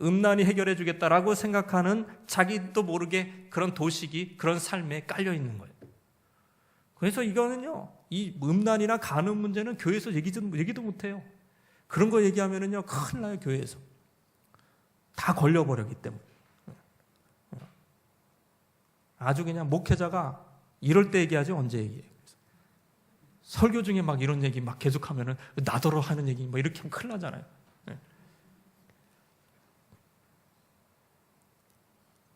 음란이 해결해 주겠다라고 생각하는 자기도 모르게 그런 도식이 그런 삶에 깔려 있는 거예요. 그래서 이거는요. 이 음란이나 간음 문제는 교회에서 얘기도 못해요. 그런 거 얘기하면은요. 큰일 나요. 교회에서. 다 걸려버렸기 때문에. 아주 그냥 목회자가 이럴 때 얘기하지 언제 얘기해요. 설교 중에 막 이런 얘기 막 계속하면은 나더러 하는 얘기 뭐 이렇게 하면 큰일 나잖아요.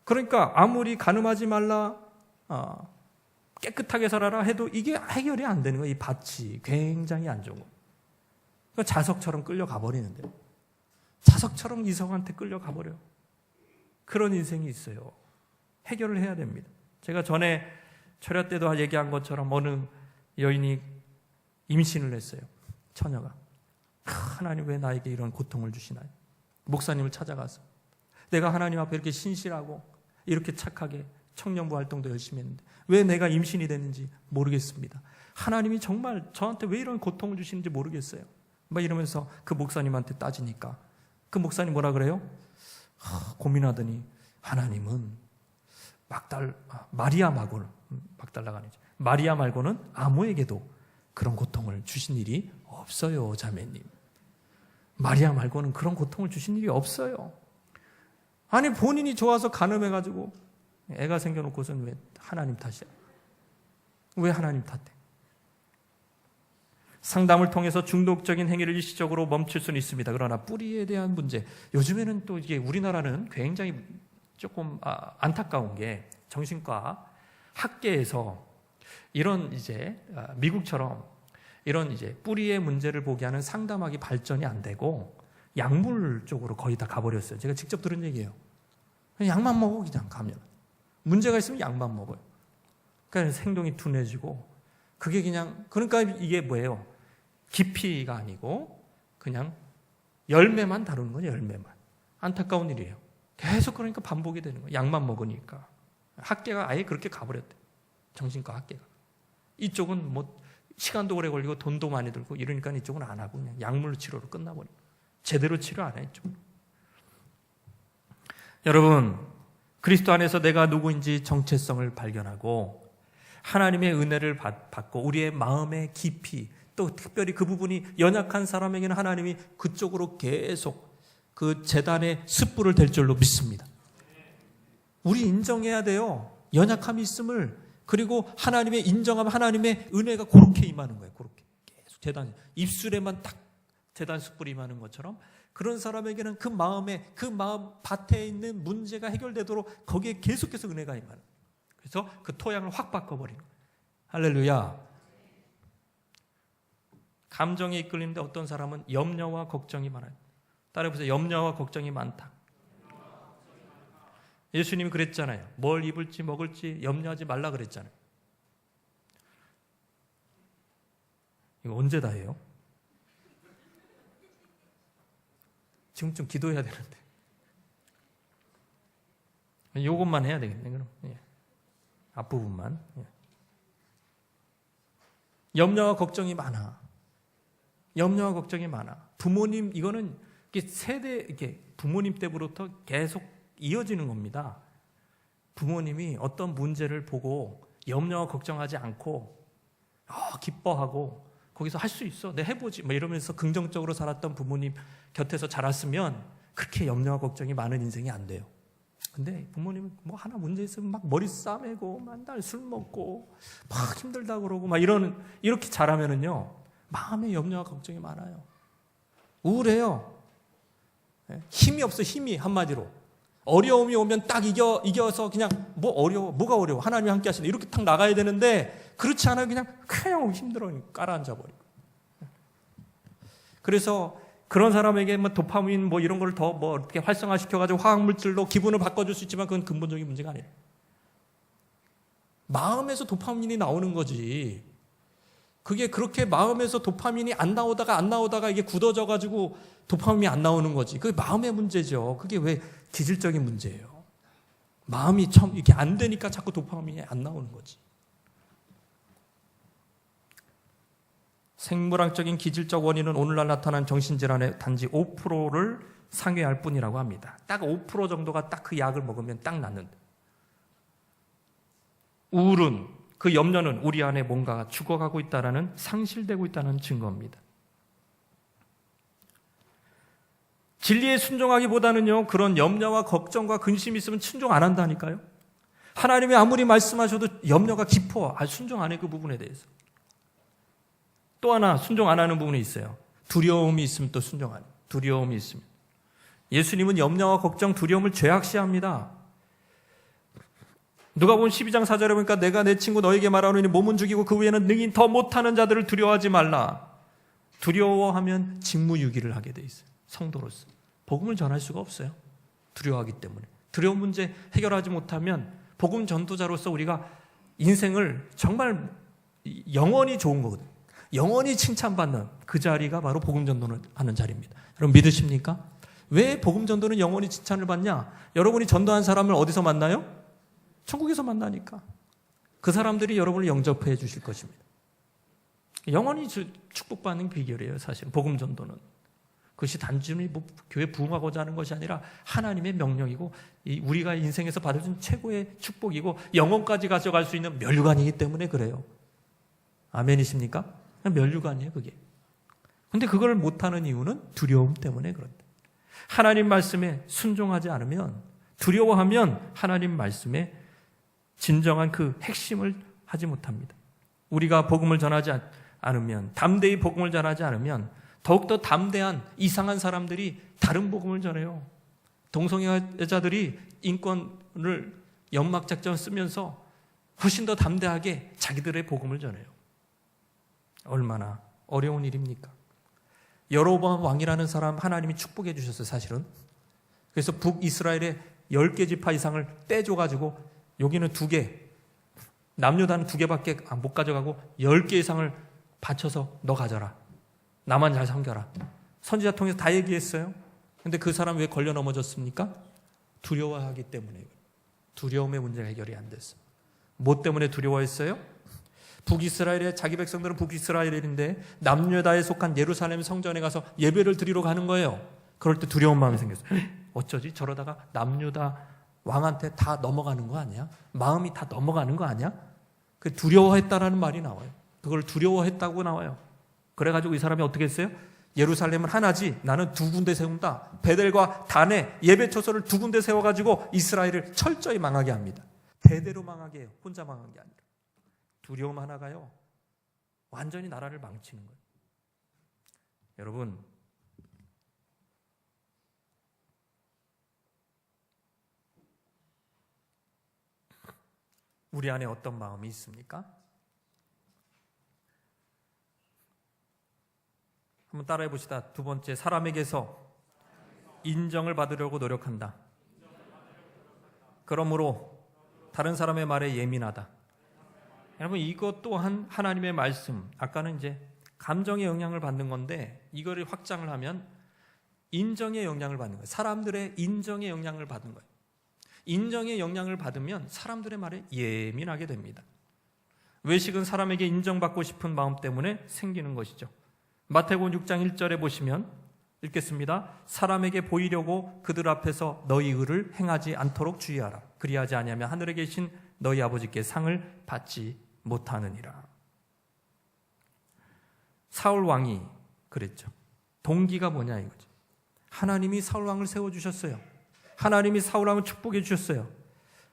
그러니까 아무리 간음하지 말라, 깨끗하게 살아라 해도 이게 해결이 안 되는 거예요. 이 밭이 굉장히 안 좋은 거예요. 그러니까 자석처럼 끌려가 버리는데요. 자석처럼 이성한테 끌려가 버려요. 그런 인생이 있어요. 해결을 해야 됩니다. 제가 전에 철야 때도 얘기한 것처럼 어느 여인이 임신을 했어요. 처녀가. 하나님 왜 나에게 이런 고통을 주시나요? 목사님을 찾아가서 내가 하나님 앞에 이렇게 신실하고 이렇게 착하게 청년부 활동도 열심히 했는데 왜 내가 임신이 됐는지 모르겠습니다. 하나님이 정말 저한테 왜 이런 고통을 주시는지 모르겠어요. 막 이러면서 그 목사님한테 따지니까 그 목사님 뭐라 그래요? 고민하더니 하나님은 마리아 말고는 아무에게도 그런 고통을 주신 일이 없어요, 자매님. 마리아 말고는 그런 고통을 주신 일이 없어요. 아니 본인이 좋아서 간음해가지고 애가 생겨놓고서는 왜 하나님 탓이야? 왜 하나님 탓해? 상담을 통해서 중독적인 행위를 일시적으로 멈출 수는 있습니다. 그러나 뿌리에 대한 문제, 요즘에는 또 이게 우리나라는 굉장히 조금 안타까운 게 정신과 학계에서 이런 이제 미국처럼 이런 이제 뿌리의 문제를 보게 하는 상담학이 발전이 안 되고 약물 쪽으로 거의 다 가버렸어요. 제가 직접 들은 얘기예요. 그냥 약만 먹어, 그냥 가면. 문제가 있으면 약만 먹어요. 그러니까 행동이 둔해지고 그게 그냥, 그러니까 이게 뭐예요? 깊이가 아니고 그냥 열매만 다루는 거죠, 열매만. 안타까운 일이에요. 계속 그러니까 반복이 되는 거예요. 약만 먹으니까. 학계가 아예 그렇게 가버렸대. 정신과 학계가. 이쪽은 뭐 시간도 오래 걸리고 돈도 많이 들고 이러니까 이쪽은 안 하고 그냥 약물 치료로 끝나버려요. 제대로 치료 안 해, 이쪽은. 여러분, 그리스도 안에서 내가 누구인지 정체성을 발견하고 하나님의 은혜를 받고 우리의 마음의 깊이, 또 특별히 그 부분이 연약한 사람에게는 하나님이 그쪽으로 계속 그 재단의 숯불을 댈 줄로 믿습니다. 우리 인정해야 돼요. 연약함이 있음을. 그리고 하나님의 인정함, 하나님의 은혜가 그렇게 임하는 거예요. 그렇게 계속 재단, 입술에만 딱 재단 숯불이 임하는 것처럼 그런 사람에게는 그 마음 밭에 있는 문제가 해결되도록 거기에 계속해서 은혜가 임하는 거예요. 그래서 그 토양을 확 바꿔버리는 거예요. 할렐루야. 감정에 이끌리는데 어떤 사람은 염려와 걱정이 많아요. 따라해보세요. 염려와 걱정이 많다. 예수님이 그랬잖아요. 뭘 입을지 먹을지 염려하지 말라 그랬잖아요. 이거 언제 다 해요? 지금 좀 기도해야 되는데. 이것만 해야 되겠네, 그럼. 예. 앞부분만. 예. 염려와 걱정이 많아. 염려와 걱정이 많아. 부모님, 이거는 세대, 부모님 때부터 계속 이어지는 겁니다. 부모님이 어떤 문제를 보고 염려와 걱정하지 않고 기뻐하고 거기서 할 수 있어, 내가 해보지 뭐 이러면서 긍정적으로 살았던 부모님 곁에서 자랐으면 그렇게 염려와 걱정이 많은 인생이 안 돼요. 근데 부모님은 뭐 하나 문제 있으면 막 머리 싸매고 맨날 술 먹고 막 힘들다 그러고 막 이렇게 자라면은요 마음에 염려와 걱정이 많아요. 우울해요. 힘이 없어. 힘이 한마디로 어려움이 오면 딱 이겨서 그냥 뭐가 어려워, 하나님이 함께 하시네 이렇게 딱 나가야 되는데 그렇지 않아요. 그냥 힘들어 깔아앉아 버리고. 그래서 그런 사람에게 뭐 도파민 뭐 이런 걸 더 뭐 어떻게 활성화시켜가지고 화학물질로 기분을 바꿔줄 수 있지만 그건 근본적인 문제가 아니에요. 마음에서 도파민이 나오는 거지. 그게 그렇게 마음에서 도파민이 안 나오다가 이게 굳어져가지고 도파민이 안 나오는 거지. 그게 마음의 문제죠. 그게 왜 기질적인 문제예요. 마음이 처음 이렇게 안 되니까 자꾸 도파민이 안 나오는 거지. 생물학적인 기질적 원인은 오늘날 나타난 정신질환의 단지 5%를 상회할 뿐이라고 합니다. 딱 5% 정도가 딱 그 약을 먹으면 딱 낫는데. 우울은, 그 염려는 우리 안에 뭔가가 죽어가고 있다는, 상실되고 있다는 증거입니다. 진리에 순종하기보다는요, 그런 염려와 걱정과 근심이 있으면 순종 안 한다니까요. 하나님이 아무리 말씀하셔도 염려가 깊어. 순종 안 해, 그 부분에 대해서. 또 하나 순종 안 하는 부분이 있어요. 두려움이 있으면 또 순종 안 해요. 두려움이 있으면. 예수님은 염려와 걱정, 두려움을 죄악시합니다. 누가복음 12장 4절에 보니까 내가 내 친구 너에게 말하노니 몸은 죽이고 그 외에는 능히 더 못하는 자들을 두려워하지 말라. 두려워하면 직무유기를 하게 돼 있어요. 성도로서. 복음을 전할 수가 없어요. 두려워하기 때문에. 두려움 문제 해결하지 못하면 복음 전도자로서 우리가 인생을 정말 영원히 좋은 거거든요. 영원히 칭찬받는 그 자리가 바로 복음 전도를 하는 자리입니다. 여러분 믿으십니까? 왜 복음 전도는 영원히 칭찬을 받냐? 여러분이 전도한 사람을 어디서 만나요? 천국에서 만나니까. 그 사람들이 여러분을 영접해 주실 것입니다. 영원히 축복받는 비결이에요, 사실. 복음 전도는. 그것이 단순히 교회 부흥하고자 하는 것이 아니라 하나님의 명령이고 우리가 인생에서 받아준 최고의 축복이고 영원까지 가져갈 수 있는 면류관이기 때문에 그래요. 아멘이십니까? 면류관이에요, 그게. 근데 그걸 못하는 이유는 두려움 때문에 그런다. 하나님 말씀에 순종하지 않으면, 두려워하면 하나님 말씀에 진정한 그 핵심을 하지 못합니다. 우리가 복음을 전하지 않으면, 담대히 복음을 전하지 않으면 더욱더 담대한 이상한 사람들이 다른 복음을 전해요. 동성애자들이 인권을 연막작전 쓰면서 훨씬 더 담대하게 자기들의 복음을 전해요. 얼마나 어려운 일입니까? 여로보암 왕이라는 사람 하나님이 축복해 주셨어요, 사실은. 그래서 북이스라엘의 10개 지파 이상을 떼줘가지고 여기는 2개, 남유다는 2개밖에 못 가져가고 10개 이상을 바쳐서 너 가져라. 나만 잘 섬겨라. 선지자 통해서 다 얘기했어요. 근데 그 사람 왜 걸려 넘어졌습니까? 두려워하기 때문에. 두려움의 문제가 해결이 안 됐어요. 뭐 때문에 두려워했어요? 북이스라엘의 자기 백성들은 북이스라엘인데 남유다에 속한 예루살렘 성전에 가서 예배를 드리러 가는 거예요. 그럴 때 두려운 마음이 생겼어요. 어쩌지? 저러다가 남유다 왕한테 다 넘어가는 거 아니야? 마음이 다 넘어가는 거 아니야? 그 두려워했다라는 말이 나와요. 그걸 두려워했다고 나와요. 그래가지고 이 사람이 어떻게 했어요? 예루살렘은 하나지 나는 2군데 세운다. 베델과 단에 예배 초소를 2군데 세워가지고 이스라엘을 철저히 망하게 합니다. 대대로 망하게 해요. 혼자 망한 게 아니라. 두려움 하나가요, 완전히 나라를 망치는 거예요. 여러분, 우리 안에 어떤 마음이 있습니까? 한번 따라해 봅시다. 2번째, 사람에게서 인정을 받으려고 노력한다. 그러므로 다른 사람의 말에 예민하다. 여러분, 이것 또한 하나님의 말씀, 아까는 이제 감정의 영향을 받는 건데 이거를 확장을 하면 인정의 영향을 받는 거예요. 사람들의 인정의 영향을 받는 거예요. 인정의 영향을 받으면 사람들의 말에 예민하게 됩니다. 외식은 사람에게 인정받고 싶은 마음 때문에 생기는 것이죠. 마태복음 6장 1절에 보시면 읽겠습니다. 사람에게 보이려고 그들 앞에서 너희 의를 행하지 않도록 주의하라. 그리하지 아니하면 하늘에 계신 너희 아버지께 상을 받지 못하느니라. 사울 왕이 그랬죠. 동기가 뭐냐 이거죠. 하나님이 사울 왕을 세워주셨어요. 하나님이 사울 왕을 축복해 주셨어요.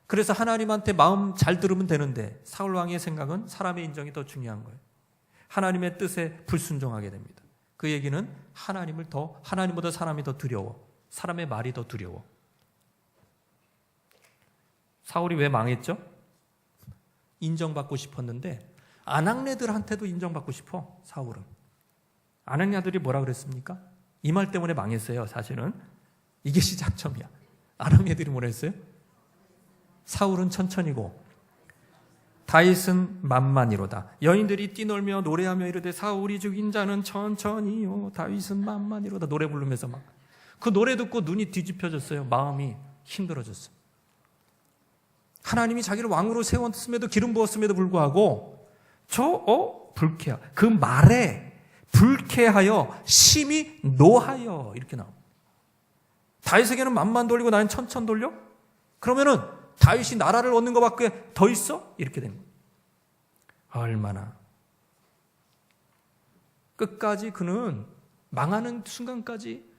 그래서 하나님한테 마음 잘 들으면 되는데 사울 왕의 생각은 사람의 인정이 더 중요한 거예요. 하나님의 뜻에 불순종하게 됩니다. 그 얘기는 하나님보다 사람이 더 두려워. 사람의 말이 더 두려워. 사울이 왜 망했죠? 인정받고 싶었는데 아낙네들한테도 인정받고 싶어. 사울은. 아낙네들이 뭐라 그랬습니까? 이 말 때문에 망했어요. 사실은 이게 시작점이야. 아낙네들이 뭐라 했어요? 사울은 천천히고 다윗은 만만이로다. 여인들이 뛰놀며 노래하며 이르되 사울이 죽인 자는 천천히요 다윗은 만만이로다. 노래 부르면서 막 그 노래 듣고 눈이 뒤집혀졌어요. 마음이 힘들어졌어요. 하나님이 자기를 왕으로 세웠음에도 기름 부었음에도 불구하고 불쾌하. 그 말에 불쾌하여 심히 노하여 이렇게 나옵니다. 다윗에게는 만만 돌리고 나는 천천 돌려? 그러면은 다윗이 나라를 얻는 것밖에 더 있어? 이렇게 된 거예요. 얼마나 끝까지 그는 망하는 순간까지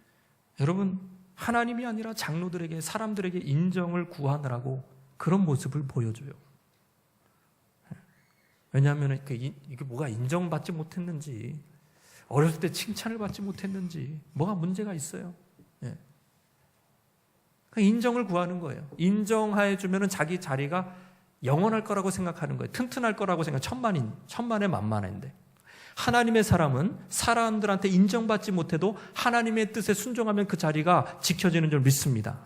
여러분 하나님이 아니라 장로들에게 사람들에게 인정을 구하느라고 그런 모습을 보여줘요. 왜냐하면 이게 뭐가 인정받지 못했는지 어렸을 때 칭찬을 받지 못했는지 뭐가 문제가 있어요. 인정을 구하는 거예요. 인정해 주면 자기 자리가 영원할 거라고 생각하는 거예요. 튼튼할 거라고 생각. 천만에 만만인데 하나님의 사람은 사람들한테 인정받지 못해도 하나님의 뜻에 순종하면 그 자리가 지켜지는 줄 믿습니다.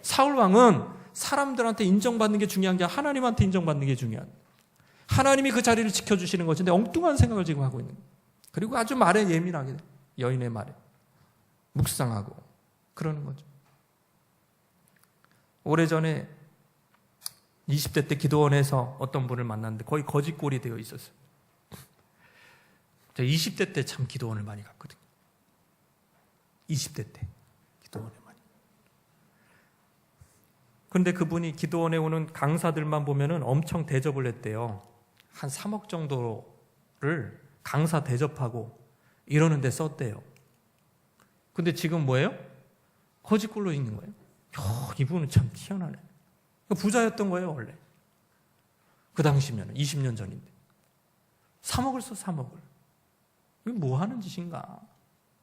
사울 왕은 사람들한테 인정받는 게 중요한 게 하나님한테 인정받는 게 중요한. 하나님이 그 자리를 지켜주시는 것인데 엉뚱한 생각을 지금 하고 있는 거예요. 그리고 아주 말에 예민하게 여인의 말에 묵상하고 그러는 거죠. 오래전에 20대 때 기도원에서 어떤 분을 만났는데 거의 거짓골이 되어 있었어요. 제가 20대 때 참 기도원을 많이 갔거든요. 20대 때 기도원에 많이. 그런데 그분이 기도원에 오는 강사들만 보면은 엄청 대접을 했대요. 한 3억 정도를 강사 대접하고 이러는데 썼대요. 근데 지금 뭐예요? 거짓골로 있는 거예요. 이분은 참 희한하네. 부자였던 거예요, 원래. 그 당시면 20년 전인데. 3억을 써, 3억을. 이게 뭐 하는 짓인가?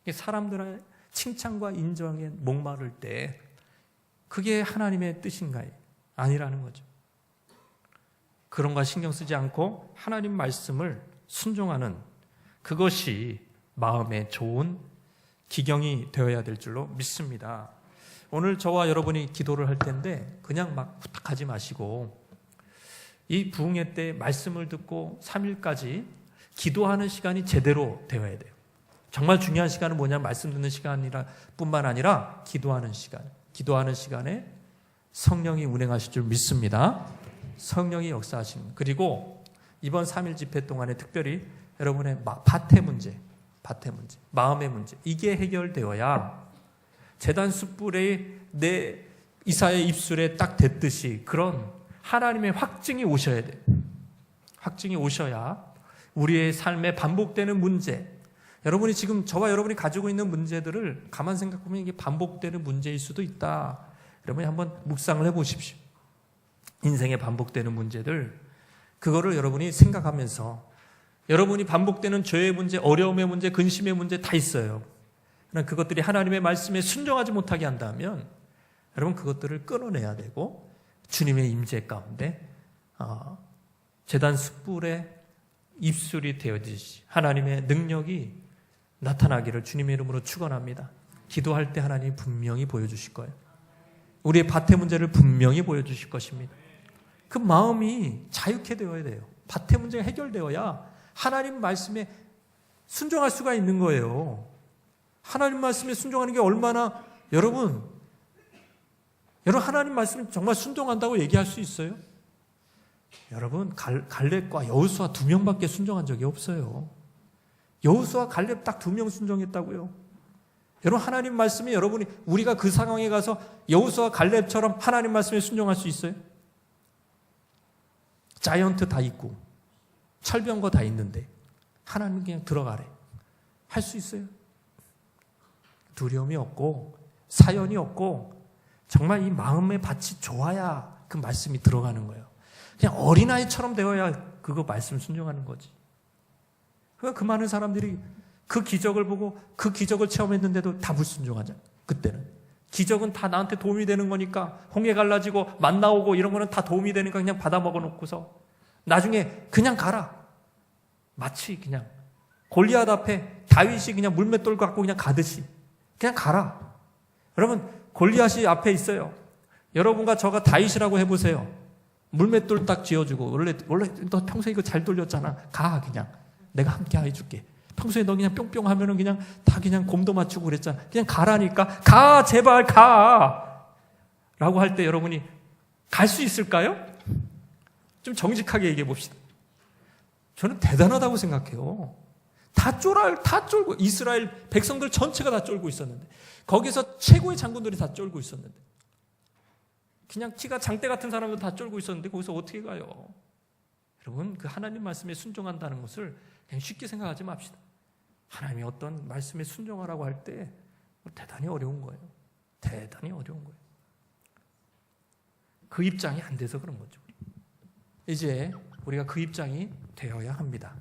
사람들의 칭찬과 인정에 목마를 때 그게 하나님의 뜻인가요? 아니라는 거죠. 그런 거 신경 쓰지 않고 하나님 말씀을 순종하는 그것이 마음에 좋은 기경이 되어야 될 줄로 믿습니다. 오늘 저와 여러분이 기도를 할 텐데 그냥 막 후딱하지 마시고 이 부흥회 때 말씀을 듣고 3일까지 기도하는 시간이 제대로 되어야 돼요. 정말 중요한 시간은 뭐냐면 말씀 듣는 시간이라 뿐만 아니라 기도하는 시간. 기도하는 시간에 성령이 운행하실 줄 믿습니다. 성령이 역사하시는. 그리고 이번 3일 집회 동안에 특별히 여러분의 밭의 문제, 마음의 문제 이게 해결되어야 제단 숯불에 내 이사의 입술에 딱 댔듯이 그런 하나님의 확증이 오셔야 돼요. 확증이 오셔야 우리의 삶에 반복되는 문제, 여러분이 지금 저와 여러분이 가지고 있는 문제들을 가만 생각해보면 이게 반복되는 문제일 수도 있다. 여러분이 한번 묵상을 해보십시오. 인생에 반복되는 문제들, 그거를 여러분이 생각하면서 여러분이 반복되는 죄의 문제, 어려움의 문제, 근심의 문제 다 있어요. 그러나 그것들이 하나님의 말씀에 순종하지 못하게 한다면 여러분 그것들을 끊어내야 되고 주님의 임재 가운데 제단 숯불에 입술이 되어지시 하나님의 능력이 나타나기를 주님의 이름으로 축원합니다. 기도할 때 하나님이 분명히 보여주실 거예요. 우리의 밭의 문제를 분명히 보여주실 것입니다. 그 마음이 자유케 되어야 돼요. 밭의 문제가 해결되어야 하나님 말씀에 순종할 수가 있는 거예요. 하나님 말씀에 순종하는 게 얼마나 여러분 하나님 말씀에 정말 순종한다고 얘기할 수 있어요? 여러분 갈렙과 여호수아 2명밖에 순종한 적이 없어요. 여호수아 갈렙 딱 2명 순종했다고요. 여러분 하나님 말씀이 여러분이 우리가 그 상황에 가서 여호수아 갈렙처럼 하나님 말씀에 순종할 수 있어요? 자이언트 다 있고 철병거 다 있는데 하나님 그냥 들어가래. 할 수 있어요? 두려움이 없고 사연이 없고 정말 이 마음의 밭이 좋아야 그 말씀이 들어가는 거예요. 그냥 어린아이처럼 되어야 그거 말씀 순종하는 거지. 그러니까 그 많은 사람들이 그 기적을 보고 그 기적을 체험했는데도 다 불순종하잖아요. 그때는. 기적은 다 나한테 도움이 되는 거니까 홍해 갈라지고 만 나오고 이런 거는 다 도움이 되니까 그냥 받아 먹어놓고서 나중에 그냥 가라. 마치 그냥 골리앗 앞에 다윗이 그냥 물맷돌 갖고 그냥 가듯이 그냥 가라. 여러분 골리앗이 앞에 있어요. 여러분과 저가 다윗이라고 해보세요. 물맷돌 딱 쥐어주고 원래 너 평소에 이거 잘 돌렸잖아. 가 그냥 내가 함께 해줄게. 평소에 너 그냥 뿅뿅 하면은 그냥 다 그냥 곰도 맞추고 그랬잖아. 그냥 가라니까. 가 제발 가 라고 할 때 여러분이 갈 수 있을까요? 좀 정직하게 얘기해 봅시다. 저는 대단하다고 생각해요. 다 쫄고 이스라엘 백성들 전체가 다 쫄고 있었는데 거기서 최고의 장군들이 다 쫄고 있었는데 그냥 키가 장대 같은 사람도 다 쫄고 있었는데 거기서 어떻게 가요? 여러분 그 하나님 말씀에 순종한다는 것을 그냥 쉽게 생각하지 맙시다. 하나님이 어떤 말씀에 순종하라고 할 때 대단히 어려운 거예요. 대단히 어려운 거예요. 그 입장이 안 돼서 그런 거죠. 이제 우리가 그 입장이 되어야 합니다.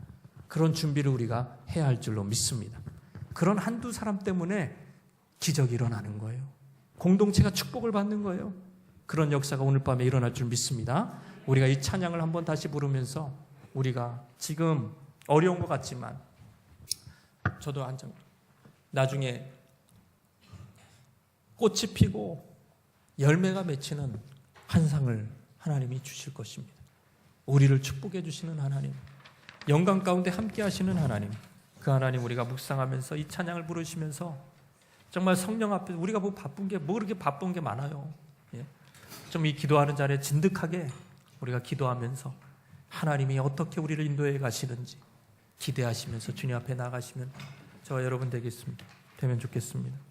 그런 준비를 우리가 해야 할 줄로 믿습니다. 그런 한두 사람 때문에 기적이 일어나는 거예요. 공동체가 축복을 받는 거예요. 그런 역사가 오늘 밤에 일어날 줄 믿습니다. 우리가 이 찬양을 한번 다시 부르면서 우리가 지금 어려운 것 같지만 저도 한참 나중에 꽃이 피고 열매가 맺히는 환상을 하나님이 주실 것입니다. 우리를 축복해 주시는 하나님, 영광 가운데 함께 하시는 하나님, 그 하나님 우리가 묵상하면서 이 찬양을 부르시면서 정말 성령 앞에 우리가 뭐 바쁜 게 뭐 그렇게 바쁜 게 많아요. 예. 좀 이 기도하는 자리에 진득하게 우리가 기도하면서 하나님이 어떻게 우리를 인도해 가시는지 기대하시면서 주님 앞에 나가시면 저와 여러분 되면 좋겠습니다.